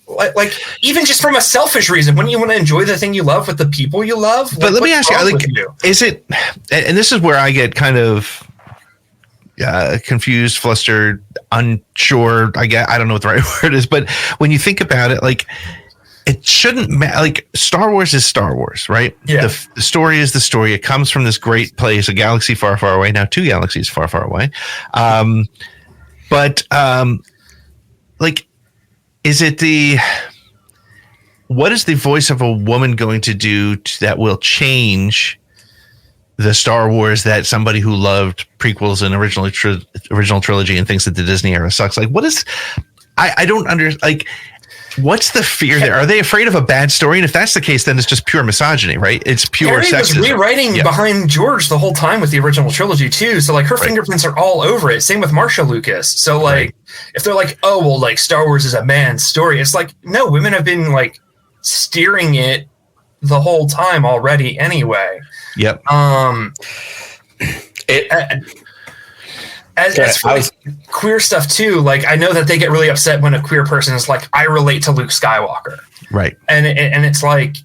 like even just from a selfish reason, wouldn't you want to enjoy the thing you love with the people you love? But let me ask you, like, is it? And this is where I get kind of confused, flustered, unsure. I don't know what the right word is, but when you think about it, like, it shouldn't matter. Like, Star Wars is Star Wars, right? Yeah. The story is the story. It comes from this great place, a galaxy far, far away. Now 2 galaxies far, far away. Like, is it what is the voice of a woman going to do that will change the Star Wars that somebody who loved prequels and original trilogy and thinks that the Disney era sucks? Like, what is, I don't understand. Like, what's the fear there? Are they afraid of a bad story? And if that's the case, then it's just pure misogyny, right? It's pure Carrie sexism. was rewriting behind George the whole time with the original trilogy too. So like her fingerprints are all over it. Same with Marsha Lucas. So like if they're like, oh well, like Star Wars is a man's story, it's like, no, women have been like steering it the whole time already anyway. Yep. As for queer stuff too, like I know that they get really upset when a queer person is like, I relate to Luke Skywalker. Right. And it's like,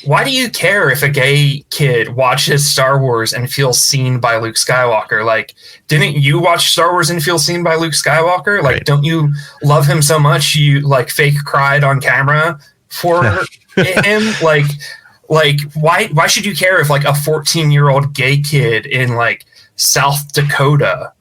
why do you care if a gay kid watches Star Wars and feels seen by Luke Skywalker? Like, didn't you watch Star Wars and feel seen by Luke Skywalker? Like, don't you love him so much you like fake cried on camera for him? Like why should you care if like a 14-year-old gay kid in like South Dakota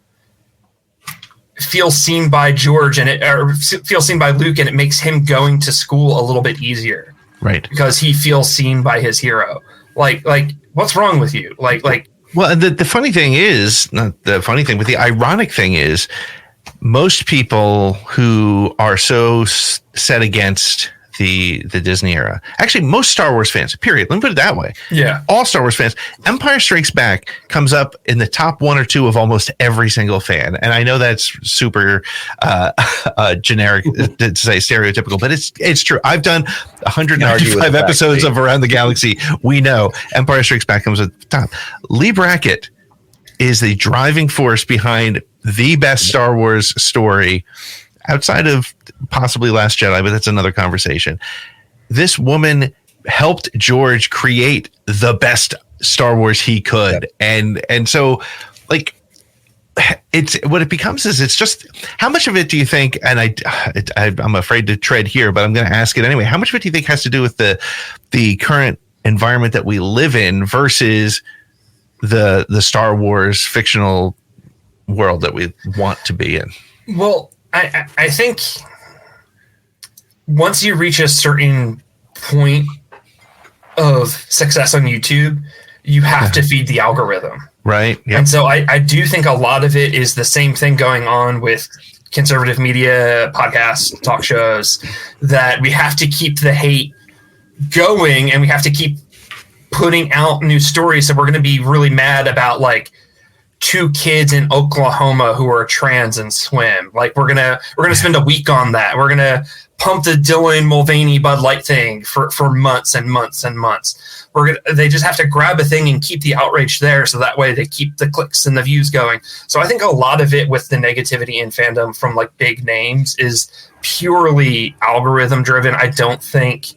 feels seen by George or feels seen by Luke, and it makes him going to school a little bit easier, right? Because he feels seen by his hero. Like what's wrong with you? Like well, the funny thing is, not the funny thing, but the ironic thing is, most people who are so set against the Disney era, actually most Star Wars fans, period, let me put it that way, all Star Wars fans, Empire Strikes Back comes up in the top 1 or 2 of almost every single fan. And I know that's super generic to say, stereotypical, but it's true. I've done 195 episodes of Around the Galaxy. We know Empire Strikes Back comes at the top. Lee Brackett is the driving force behind the best Star Wars story outside of possibly Last Jedi, but that's another conversation. This woman helped George create the best Star Wars he could. And so like it's what it becomes is, it's just, how much of it do you think, and I'm afraid to tread here, but I'm going to ask it anyway. How much of it do you think has to do with the current environment that we live in versus the Star Wars fictional world that we want to be in? Well, I think once you reach a certain point of success on YouTube, you have to feed the algorithm. Right. Yep. And so I do think a lot of it is the same thing going on with conservative media, podcasts, talk shows, that we have to keep the hate going and we have to keep putting out new stories. So we're going to be really mad about like 2 kids in Oklahoma who are trans and swim. Like we're gonna spend a week on that. We're gonna pump the Dylan Mulvaney Bud Light thing for months and months and months. They just have to grab a thing and keep the outrage there, so that way they keep the clicks and the views going. So I think a lot of it with the negativity in fandom from like big names is purely algorithm driven. I don't think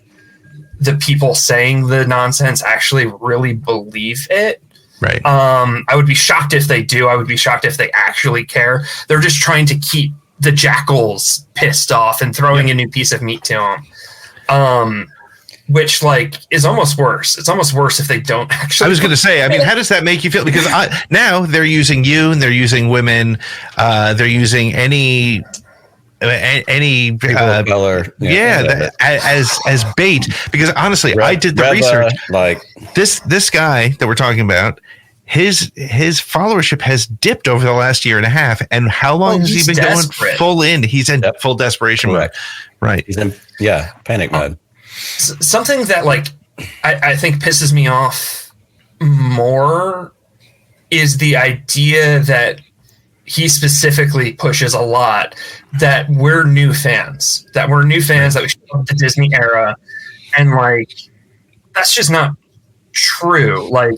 the people saying the nonsense actually really believe it. Right. I would be shocked if they do. I would be shocked if they actually care. They're just trying to keep the jackals pissed off and throwing a new piece of meat to them. Which like is almost worse. It's almost worse if they don't actually. I was going to say, I mean, how does that make you feel? Because now they're using you and they're using women. They're using any color, as bait. Because honestly, I did the research. Like this guy that we're talking about, his followership has dipped over the last year and a half. And how long has he been going full in? He's in full desperation mode. Right. He's in panic mode. Something that like I think pisses me off more is the idea that he specifically pushes a lot, that we're new fans, that we show up the Disney era, and like that's just not true. Like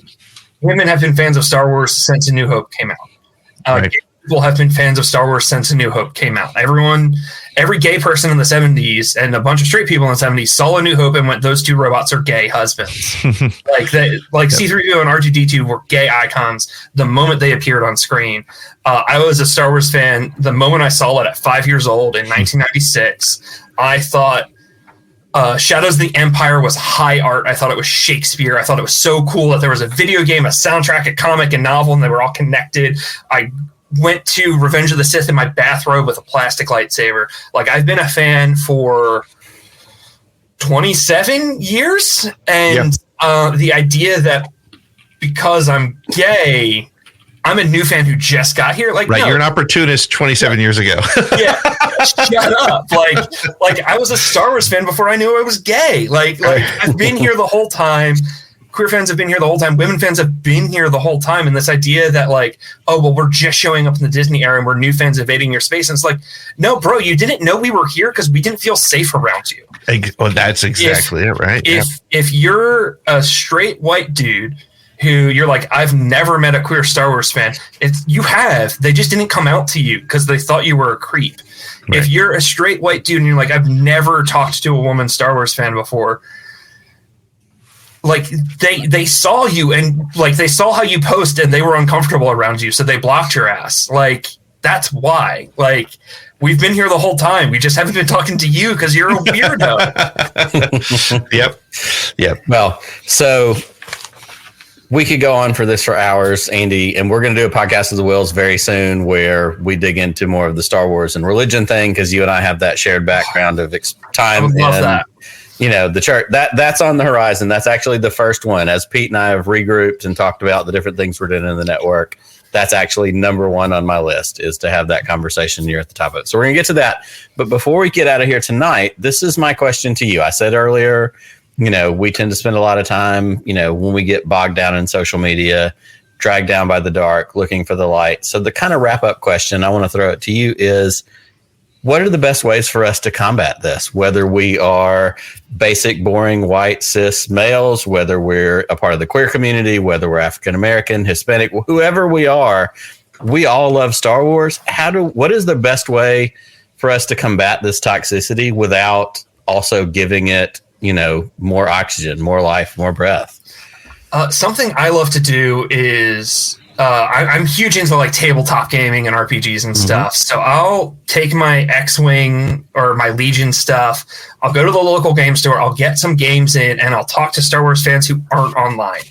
women have been fans of Star Wars since A New Hope came out. People have been fans of Star Wars since A New Hope came out. Everyone every gay person in the 70s and a bunch of straight people in the 70s saw A New Hope and went, those two robots are gay husbands. C-3PO and R2-D2 were gay icons the moment they appeared on screen. I was a Star Wars fan the moment I saw it at 5 years old in 1996. I thought Shadows of the Empire was high art. I thought it was Shakespeare. I thought it was so cool that there was a video game, a soundtrack, a comic, and novel, and they were all connected. I went to Revenge of the Sith in my bathrobe with a plastic lightsaber. Like, I've been a fan for 27 years, and the idea that because I'm gay, I'm a new fan who just got here. Like, right, no. You're an opportunist 27 years ago. Yeah, shut up. Like I was a Star Wars fan before I knew I was gay. Like I've been here the whole time. Queer fans have been here the whole time. Women fans have been here the whole time. And this idea that like, oh, well, we're just showing up in the Disney era and we're new fans invading your space. And it's like, no, bro, you didn't know we were here because we didn't feel safe around you. Well, that's exactly it, right? If you're a straight white dude who you're like, I've never met a queer Star Wars fan. You have. They just didn't come out to you because they thought you were a creep. Right. If you're a straight white dude and you're like, I've never talked to a woman Star Wars fan before, like they saw you and like they saw how you post and they were uncomfortable around you, so they blocked your ass. Like, that's why. Like, we've been here the whole time. We just haven't been talking to you because you're a weirdo. Yep. Well, so we could go on for this for hours, Andy, and we're going to do a podcast of the Wills very soon where we dig into more of the Star Wars and religion thing, because you and I have that shared background of time. I would love that. You know, the church that's on the horizon. That's actually the first one. As Pete and I have regrouped and talked about the different things we're doing in the network, that's actually number one on my list, is to have that conversation near at the top of it. So we're going to get to that. But before we get out of here tonight, this is my question to you. I said earlier, you know, we tend to spend a lot of time, you know, when we get bogged down in social media, dragged down by the dark, looking for the light. So the kind of wrap up question I want to throw it to you is, what are the best ways for us to combat this? Whether we are basic, boring, white, cis males, whether we're a part of the queer community, whether we're African-American, Hispanic, whoever we are, we all love Star Wars. What is the best way for us to combat this toxicity without also giving it, you know, more oxygen, more life, more breath? Something I love to do is I'm huge into like tabletop gaming and RPGs and stuff. So I'll take my X-Wing or my Legion stuff. I'll go to the local game store. I'll get some games in, and I'll talk to Star Wars fans who aren't online,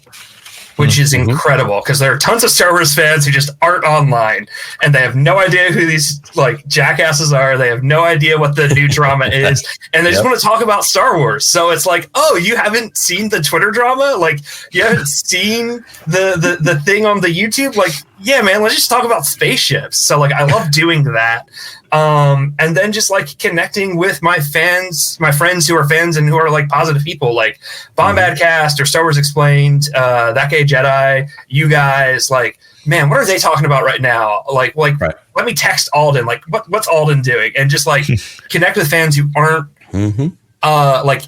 which is incredible, because there are tons of Star Wars fans who just aren't online, and they have no idea who these like jackasses are. They have no idea what the new drama is, and they just want to talk about Star Wars. So it's like, oh, you haven't seen the Twitter drama? Like, you haven't seen the thing on the YouTube? Like, yeah, man, let's just talk about spaceships. So like, I love doing that. And then just like connecting with my friends who are fans and who are like positive people, like Bombadcast or Star Wars Explained, That Gay Jedi, you guys, like, man, what are they talking about right now? Like, right. Let me text Alden, like, what's Alden doing? And just like connect with fans who aren't like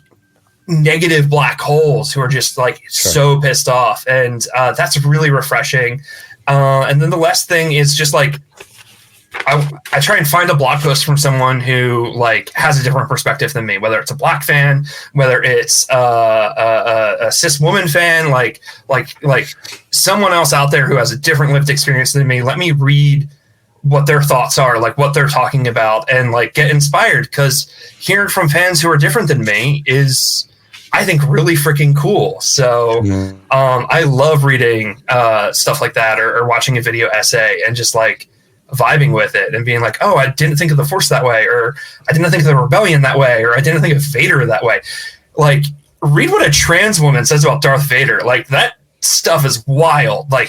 negative black holes, who are just like so pissed off. And that's really refreshing. And then the last thing is just like, I try and find a blog post from someone who like has a different perspective than me, whether it's a black fan, whether it's a cis woman fan, like someone else out there who has a different lived experience than me. Let me read what their thoughts are, like what they're talking about, and like get inspired, because hearing from fans who are different than me is, I think, really freaking cool. So I love reading stuff like that, or watching a video essay and just like vibing with it and being like, oh, I didn't think of the Force that way, or I didn't think of the Rebellion that way, or I didn't think of Vader that way. Like, read what a trans woman says about Darth Vader. Like, that stuff is wild. Like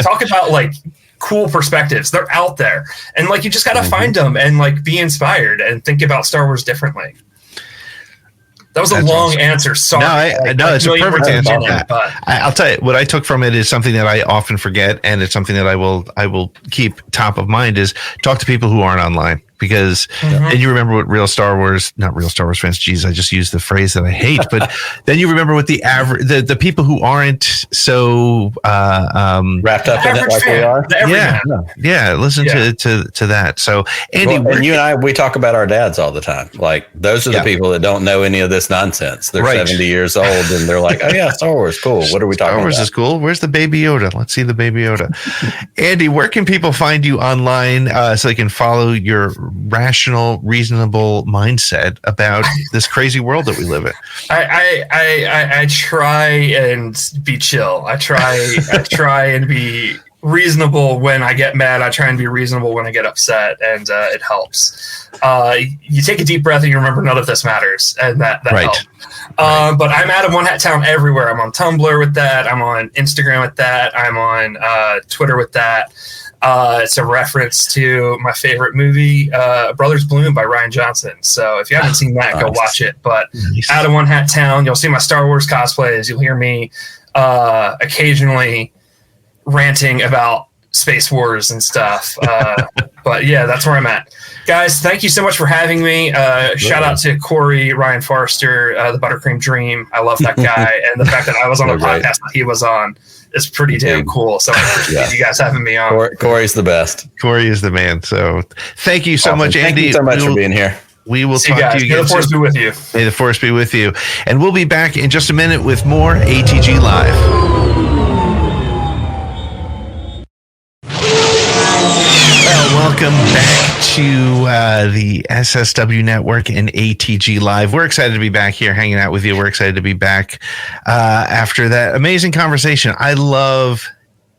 talk about like cool perspectives. They're out there, and like, you just got to find them and like be inspired and think about Star Wars differently. That was a long answer. Sorry. No, it's a perfect answer. I'll tell you what I took from it is something that I often forget, and it's something that I will keep top of mind, is talk to people who aren't online, because then you remember what not real Star Wars fans. Geez, I just used the phrase that I hate. But then you remember what the average, the people who aren't so wrapped up in it like we are. Listen to that. So Andy, and you and I, we talk about our dads all the time. Like those are the people that don't know any of this nonsense. They're 70 years old and they're like, oh yeah, Star Wars, cool. What are we talking about? Star Wars is cool. Where's the Baby Yoda? Let's see the Baby Yoda. Andy, where can people find you online so they can follow your rational, reasonable mindset about this crazy world that we live in? I try and be chill. I try and be reasonable when I get mad. I try and be reasonable when I get upset, and it helps. You take a deep breath and you remember none of this matters, and that helps. But I'm out of One Hat Town everywhere. I'm on Tumblr with that. I'm on Instagram with that. I'm on Twitter with that. It's a reference to my favorite movie, Brothers Bloom by Rian Johnson. So if you haven't seen that, go watch it. But out of One Hat Town, you'll see my Star Wars cosplays. You'll hear me occasionally ranting about Space Wars and stuff. But yeah, that's where I'm at. Guys, thank you so much for having me. Shout out to Corey, Ryan Forrester, the Buttercream Dream. I love that guy. And the fact that I was on the podcast that he was on is pretty damn cool. So I appreciate you guys having me on. Corey's the best. Corey is the man. So thank you so much, Andy. Thank you so much for being here. We will talk to you again. May the Force be with you. May the Force be with you. And we'll be back in just a minute with more ATG Live. Welcome back to the SSW Network and ATG Live. We're excited to be back here hanging out with you. We're excited to be back after that amazing conversation. I love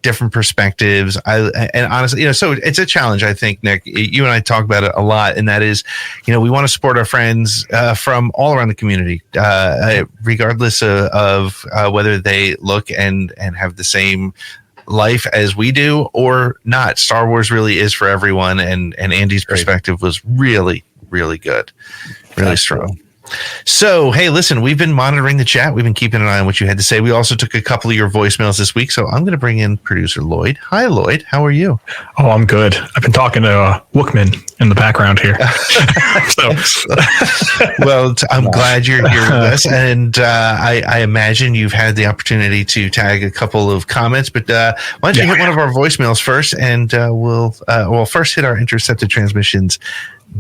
different perspectives. And honestly, so it's a challenge, I think, Nick. You and I talk about it a lot, and that is, we want to support our friends from all around the community, regardless of whether they look and have the same life as we do or not. Star Wars really is for everyone, and Andy's perspective was really, really good, really strong. So, hey, listen, we've been monitoring the chat. We've been keeping an eye on what you had to say. We also took a couple of your voicemails this week, so I'm going to bring in producer Lloyd. Hi, Lloyd. How are you? Oh, I'm good. I've been talking to Wookman in the background here. Well, I'm glad you're here with us, and I imagine you've had the opportunity to tag a couple of comments, but why don't you hit one of our voicemails first, and we'll first hit our intercepted transmissions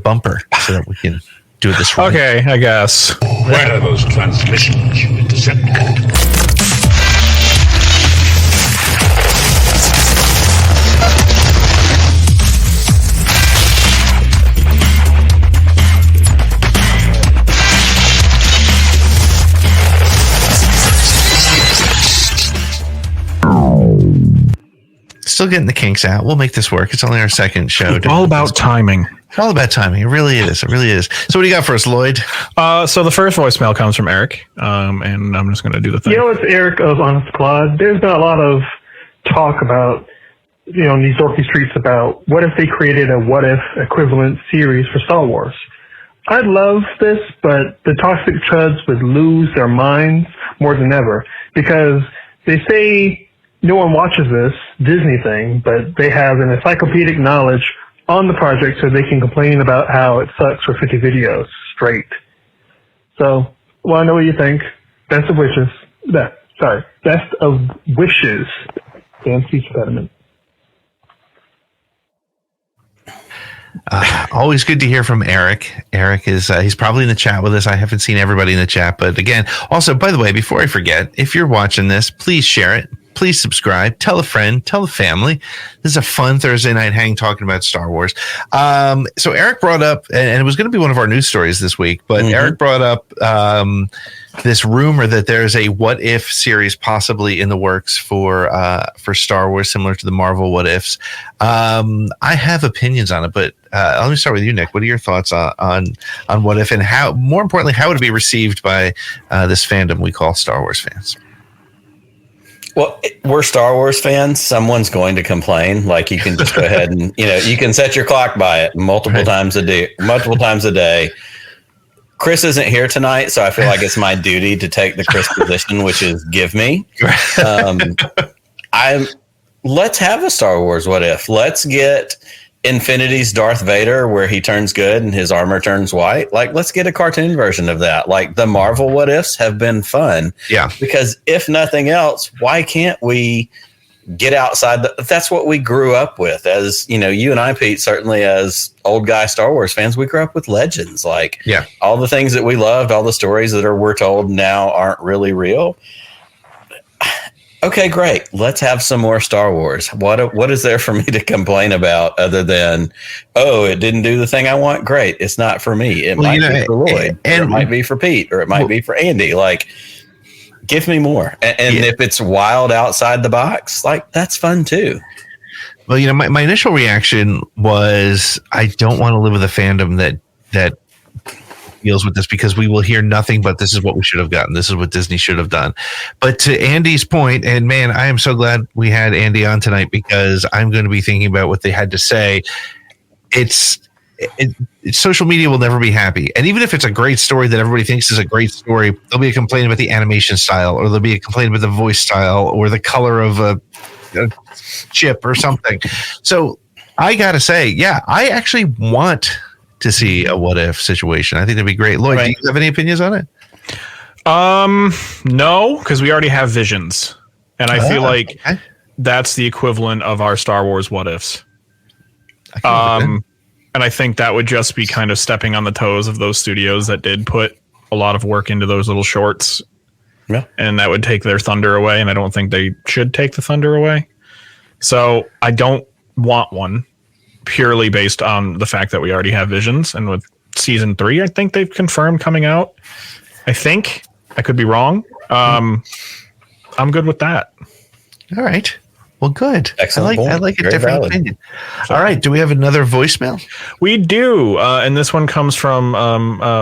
bumper so that we can do this right. Okay, I guess. Where are those transmissions you intercepted? Still getting the kinks out. We'll make this work. It's only our second show. It's all about timing. It's all about timing. It really is. It really is. So what do you got for us, Lloyd? So the first voicemail comes from Eric, and I'm just going to do the thing. It's Eric of Honest Claude. There's been a lot of talk about, in these dorky streets about what if they created a what if equivalent series for Star Wars. I'd love this, but the toxic chuds would lose their minds more than ever because they say no one watches this Disney thing, but they have an encyclopedic knowledge on the project so they can complain about how it sucks for 50 videos straight. So, well, I know what you think. Best of wishes. Best of wishes. Dan speech impediment. Always good to hear from Eric. Eric is he's probably in the chat with us. I haven't seen everybody in the chat, but again, also, by the way, before I forget, if you're watching this, please share it. Please subscribe, tell a friend, tell a family. This is a fun Thursday night hang talking about Star Wars. So Eric brought up, and it was going to be one of our news stories this week, but Eric brought up this rumor that there's a what if series possibly in the works for Star Wars, similar to the Marvel what ifs. I have opinions on it, but let me start with you, Nick. What are your thoughts on what if, and how, more importantly, how would it be received by this fandom we call Star Wars fans? Well, we're Star Wars fans. Someone's going to complain. Like, you can just go ahead and, you can set your clock by it multiple times a day. Chris isn't here tonight, so I feel like it's my duty to take the Chris position, which is give me. Let's have a Star Wars what if. Let's get Infinity's Darth Vader, where he turns good and his armor turns white. Like, let's get a cartoon version of that. Like, the Marvel what ifs have been fun. Yeah. Because if nothing else, why can't we get outside? That's what we grew up with. As you know, you and I, Pete, certainly as old guy Star Wars fans, we grew up with legends. Like, all the things that we loved, all the stories that we're told now aren't really real. Okay, great. Let's have some more Star Wars. What is there for me to complain about other than, oh, it didn't do the thing I want? Great. It's not for me. It might be for Lloyd, and it might be for Pete, or it might be for Andy. Like, give me more. And if it's wild outside the box, like, that's fun too. Well, my initial reaction was, I don't want to live with a fandom that deals with this, because we will hear nothing but this is what we should have gotten. This is what Disney should have done. But to Andy's point, and man, I am so glad we had Andy on tonight, because I'm going to be thinking about what they had to say. Social media will never be happy. And even if it's a great story that everybody thinks is a great story, there'll be a complaint about the animation style, or there'll be a complaint about the voice style, or the color of a chip or something. So I got to say, I actually want to see a what if situation. I think that'd be great. Lloyd, do you have any opinions on it? No, because we already have Visions, and I feel like that's the equivalent of our Star Wars what ifs. And I think that would just be kind of stepping on the toes of those studios that did put a lot of work into those little shorts. Yeah. And that would take their thunder away, and I don't think they should take the thunder away. So I don't want one, purely based on the fact that we already have Visions, and with season 3, I think they've confirmed coming out. I think I could be wrong. I'm good with that. All right. Well, good. Excellent. I like a different opinion. All right. Do we have another voicemail? We do. And this one comes from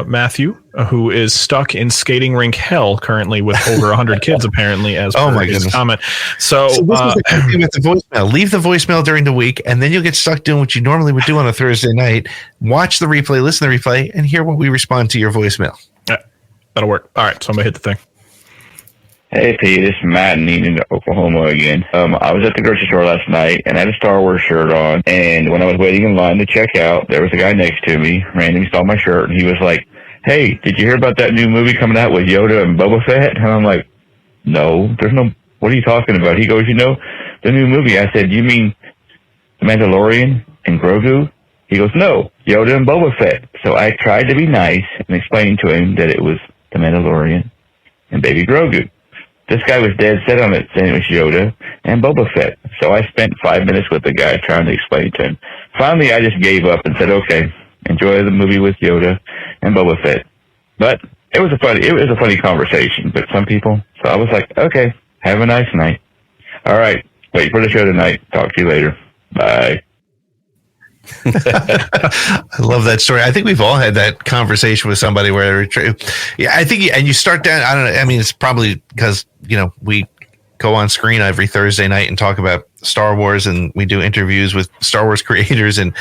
Matthew, who is stuck in skating rink hell currently with over 100 kids, apparently, as per his comment. So this is the thing with the voicemail. Leave the voicemail during the week, and then you'll get stuck doing what you normally would do on a Thursday night. Watch the replay, listen to the replay, and hear what we respond to your voicemail. Yeah, that'll work. All right. So I'm going to hit the thing. Hey, Pete, this is Matt in Eden, Oklahoma again. I was at the grocery store last night, and I had a Star Wars shirt on, and when I was waiting in line to check out, there was a guy next to me, randomly saw my shirt, and he was like, hey, did you hear about that new movie coming out with Yoda and Boba Fett? And I'm like, no, there's no, what are you talking about? He goes, the new movie. I said, you mean The Mandalorian and Grogu? He goes, no, Yoda and Boba Fett. So I tried to be nice and explain to him that it was The Mandalorian and Baby Grogu. This guy was dead set on it, saying it was Yoda and Boba Fett. So I spent 5 minutes with the guy trying to explain to him. Finally, I just gave up and said, okay, enjoy the movie with Yoda and Boba Fett. But it was a funny conversation, but some people, so I was like, okay, have a nice night. All right, wait for the show tonight. Talk to you later. Bye. I love that story. I think we've all had that conversation with somebody where, I think, and you start down. I don't know. I mean, it's probably because we go on screen every Thursday night and talk about Star Wars, and we do interviews with Star Wars creators, and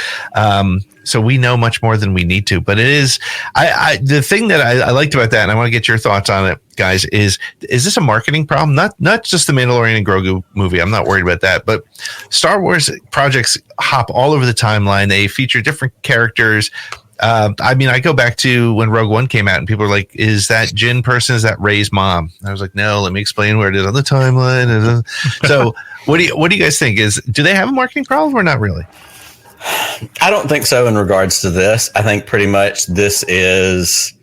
so we know much more than we need to. But it is, the thing that I liked about that, and I want to get your thoughts on it, guys, is this a marketing problem? Not just the Mandalorian and Grogu movie. I'm not worried about that, but Star Wars projects hop all over the timeline. They feature different characters. I mean, I go back to when Rogue One came out, and people were like, "Is that Jyn person? Is that Rey's mom?" I was like, "No, let me explain where it is on the timeline." So, what do you guys think? Do they have a marketing problem or not really? I don't think so in regards to this. I think pretty much this is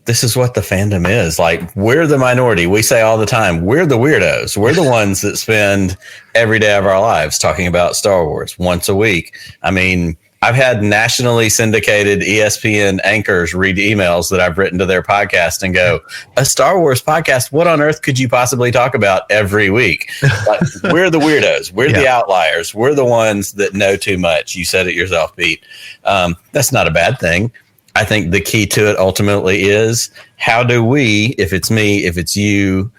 what the fandom is. Like, we're the minority. We say all the time, we're the weirdos. We're the ones that spend every day of our lives talking about Star Wars once a week. I mean, I've had nationally syndicated ESPN anchors read emails that I've written to their podcast and go, a Star Wars podcast? What on earth could you possibly talk about every week? Like, we're the weirdos. We're the outliers. We're the ones that know too much. You said it yourself, Pete. That's not a bad thing. I think the key to it ultimately is, how do we, if it's me, if it's you,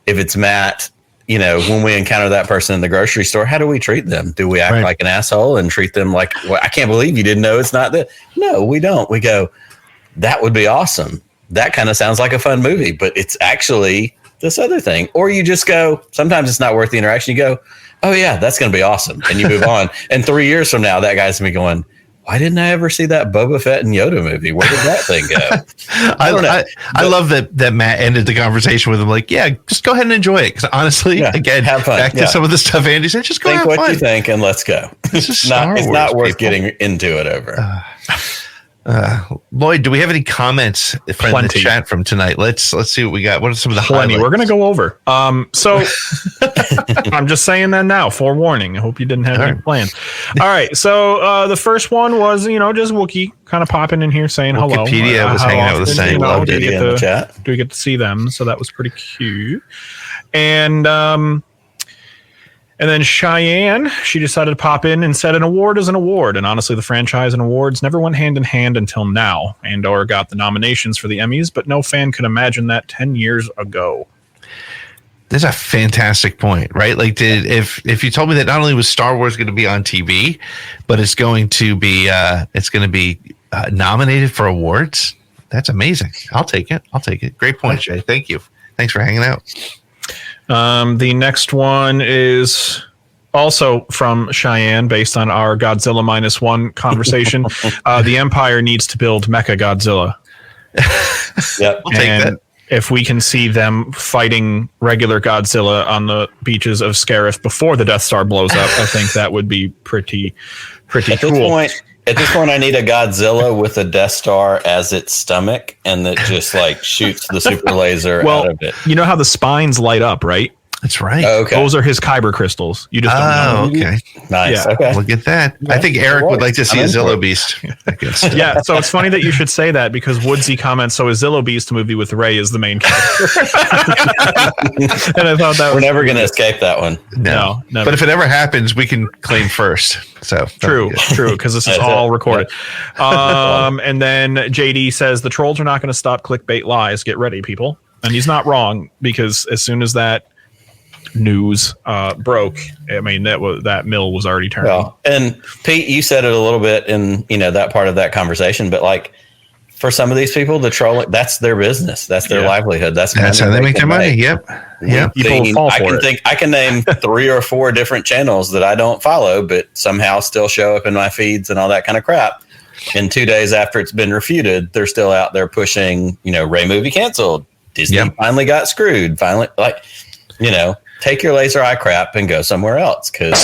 if it's Matt, when we encounter that person in the grocery store, how do we treat them? Do we act like an asshole and treat them like, well, I can't believe you didn't know it's not that? No, we don't. We go, that would be awesome. That kind of sounds like a fun movie, but it's actually this other thing. Or you just go, sometimes it's not worth the interaction. You go, oh yeah, that's going to be awesome. And you move on. And 3 years from now, that guy's going to be going, why didn't I ever see that Boba Fett and Yoda movie? Where did that thing go? I love that Matt ended the conversation with him like, yeah, just go ahead and enjoy it. Because honestly, again, have fun. Back to some of the stuff Andy said, just go think have what fun. you think and let's go. It's not worth getting into it over. Lloyd, do we have any comments from the chat from tonight? Let's see what we got. What are some of the highlights? We're going to go over. So I'm just saying that now, forewarning. I hope you didn't have any plans. All right. So the first one was, just Wookiee kind of popping in here saying hello. Wikipedia was hanging out with us saying hello. Do we get to see them? So that was pretty cute. And then Cheyenne, she decided to pop in and said an award is an award. And honestly, the franchise and awards never went hand in hand until now. Andor got the nominations for the Emmys, but no fan could imagine that 10 years ago. That's a fantastic point, right? Like, if you told me that not only was Star Wars going to be on TV, but it's going to be nominated for awards, that's amazing. I'll take it. Great point, Jay. Thank you. Thanks for hanging out. The next one is also from Cheyenne, based on our Godzilla -1 conversation. The Empire needs to build Mecha Godzilla. Yep, we'll take that. If we can see them fighting regular Godzilla on the beaches of Scarif before the Death Star blows up, I think that would be pretty cool. At this point, I need a Godzilla with a Death Star as its stomach, and that just shoots the super laser out of it. You know how the spines light up, right? That's right. Oh, okay. Those are his Kyber crystals. You just don't know. Okay. Nice. Yeah. Okay. Look at that. Yeah. I think Eric would like to see a Zillo Beast. Yeah. So it's funny that you should say that, because Woodsy comments, so is Zillo Beast a movie with Rey as the main character? And I thought we're never going to escape that one. No, never. But if it ever happens, we can claim first. So true, because this is all recorded. Yeah. And then JD says the trolls are not going to stop clickbait lies. Get ready, people. And he's not wrong, because as soon as that news broke, I mean, that mill was already turning. Well, and Pete, you said it a little bit in that part of that conversation, but for some of these people, the trolling, that's their business, that's their livelihood, that's how they make their money. Yep. People fall for it. I can name 3 or 4 different channels that I don't follow, but somehow still show up in my feeds and all that kind of crap. And 2 days after it's been refuted, they're still out there pushing, Rey movie canceled, Disney finally got screwed, finally, take your laser eye crap and go somewhere else, because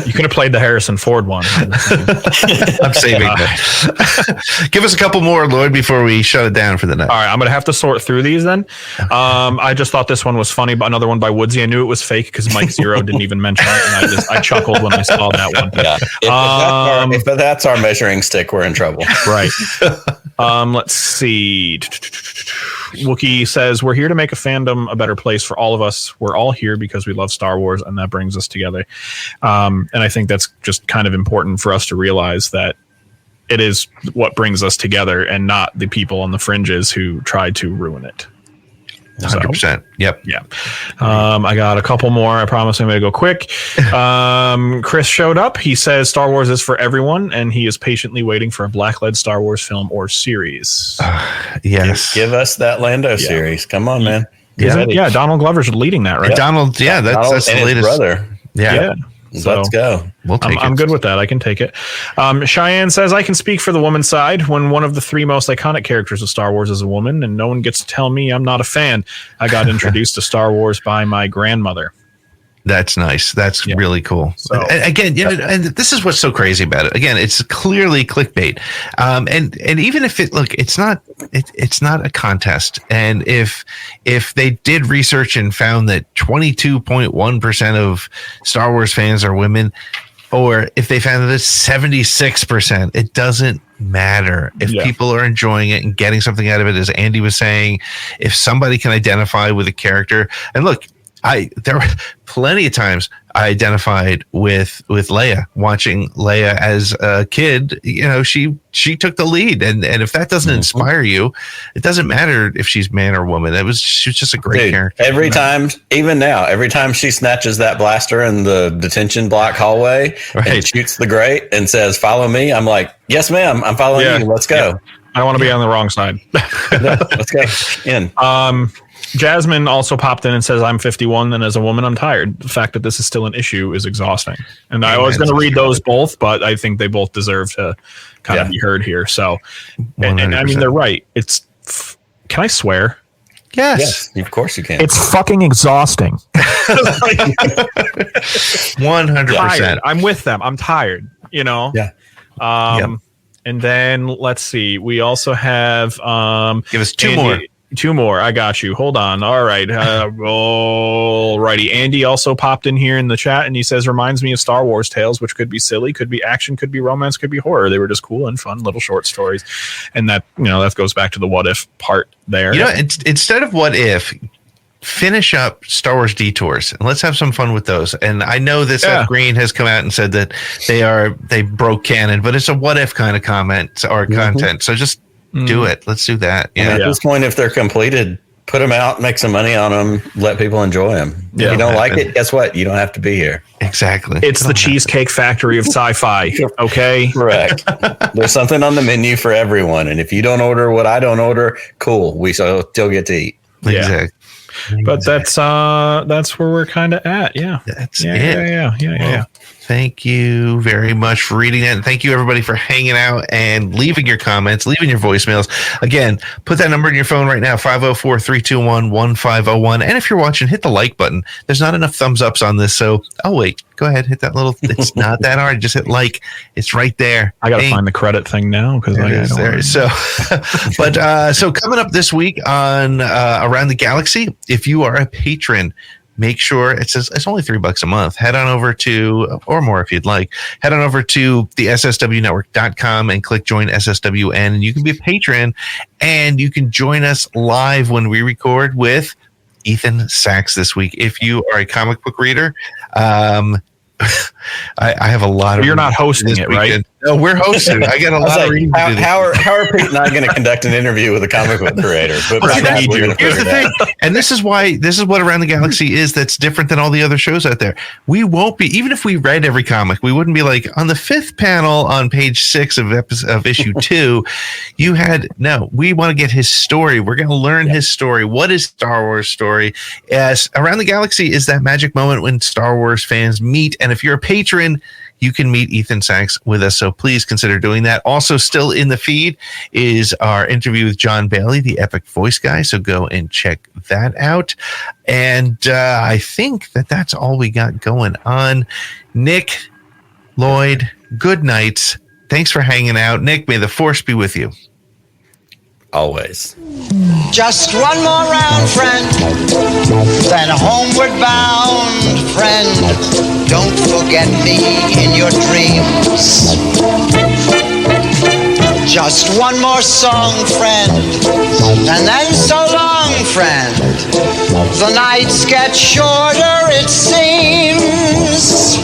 you could have played the Harrison Ford one. I'm saving that. Give us a couple more, Lloyd, before we shut it down for the night. All right, I'm gonna have to sort through these then. I just thought this one was funny, but another one by Woodsy. I knew it was fake because Mike Zero didn't even mention it, and I chuckled when I saw that one. Yeah, if that's our measuring stick, we're in trouble. Right. Let's see. Wookiee says, we're here to make a fandom a better place for all of us. We're all here because we love Star Wars, and that brings us together. And I think that's just kind of important for us to realize that it is what brings us together, and not the people on the fringes who try to ruin it. 100%. Yep. Yeah. I got a couple more. I promise I'm going to go quick. Chris showed up. He says Star Wars is for everyone, and he is patiently waiting for a black-led Star Wars film or series. Yes. Give us that Lando series. Come on, man. Yeah, Donald Glover's leading that, right? Donald, that's the latest. Brother. Yeah. So let's go. We'll take it. I'm good with that. I can take it. Cheyenne says, I can speak for the woman's side when one of the 3 most iconic characters of Star Wars is a woman, and no one gets to tell me I'm not a fan. I got introduced to Star Wars by my grandmother. That's nice. That's really cool. So, again, and this is what's so crazy about it. Again, it's clearly clickbait. And even if it's not a contest. And if they did research and found that 22.1% of Star Wars fans are women, or if they found that it's 76%, it doesn't matter. If people are enjoying it and getting something out of it, as Andy was saying, if somebody can identify with a character, and look, there were plenty of times I identified with Leia, watching Leia as a kid. She took the lead, and if that doesn't inspire you, it doesn't matter if she's man or woman. She was just a great character. Every time, even now, every time she snatches that blaster in the detention block hallway and shoots the grate and says, "Follow me," I'm like, "Yes, ma'am, I'm following you. Let's go." I want to be on the wrong side. Let's go in. Jasmine also popped in and says, I'm 51, and as a woman, I'm tired. The fact that this is still an issue is exhausting. And I was going to read those both, but I think they both deserve to kind of be heard here. So, and I mean, they're right. Can I swear? Yes. Of course you can. It's fucking exhausting. 100%. I'm with them. I'm tired, you know? Yeah. And then let's see. We also have give us two Andy, more. Two more. I got you. Hold on. All right. Alrighty. Andy also popped in here in the chat and he says, reminds me of Star Wars tales, which could be silly, could be action, could be romance, could be horror. They were just cool and fun little short stories. And that, that goes back to the what if part there. Instead of what if, finish up Star Wars Detours and let's have some fun with those. And I know this Green has come out and said that they broke canon, but it's a what if kind of comment or content. So just do it. Let's do that. Yeah. At this point, if they're completed, put them out, make some money on them, let people enjoy them. If you don't like it, guess what? You don't have to be here. Exactly. It's the Cheesecake Factory of sci-fi. Okay. Correct. There's something on the menu for everyone. And if you don't order what I don't order, cool. We still get to eat. Exactly. But that's where we're kind of at. Yeah. That's it. Yeah. Thank you very much for reading it. And thank you, everybody, for hanging out and leaving your comments, leaving your voicemails. Again, put that number in your phone right now, 504-321-1501. And if you're watching, hit the like button. There's not enough thumbs ups on this, so wait. Go ahead, hit that little. It's not that hard. Just hit like. It's right there. I got to find the credit thing now because I don't there. So, so coming up this week on Around the Galaxy, if you are a patron, make sure it says it's only $3 a month. Head on over to, or more if you'd like, head on over to the SSWnetwork.com and click join SSWN, and you can be a patron and you can join us live when we record with Ethan Sachs this week. If you are a comic book reader, I have a lot of. You're not hosting it, right? No, we're hosting. I got a lot of reading to do. How are Pete and I going to conduct an interview with a comic book creator? But here's the thing, and this is what Around the Galaxy is. That's different than all the other shows out there. We won't be, even if we read every comic, we wouldn't be like on the 5th panel on page 6 of issue 2. We want to get his story. We're going to learn his story. What is Star Wars story? As Around the Galaxy is that magic moment when Star Wars fans meet, and if you're a patron, you can meet Ethan Sachs with us, so please consider doing that. Also, still in the feed is our interview with John Bailey, the epic voice guy, so go and check that out. And I think that's all we got going on. Nick, Lloyd, good night. Thanks for hanging out. Nick, may the force be with you. Always. Just one more round, friend, then homeward bound, friend. Don't forget me in your dreams. Just one more song, friend, and then so long, friend. The nights get shorter, it seems.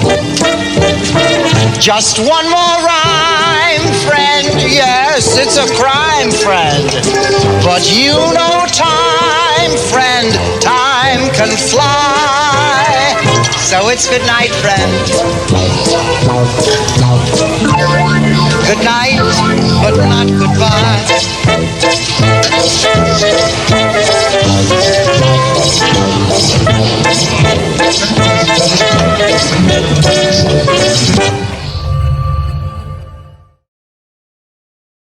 Just one more rhyme, friend. Yes, it's a crime, friend. But you know time, friend. Time can fly. So it's good night, friend. Good night, but not goodbye.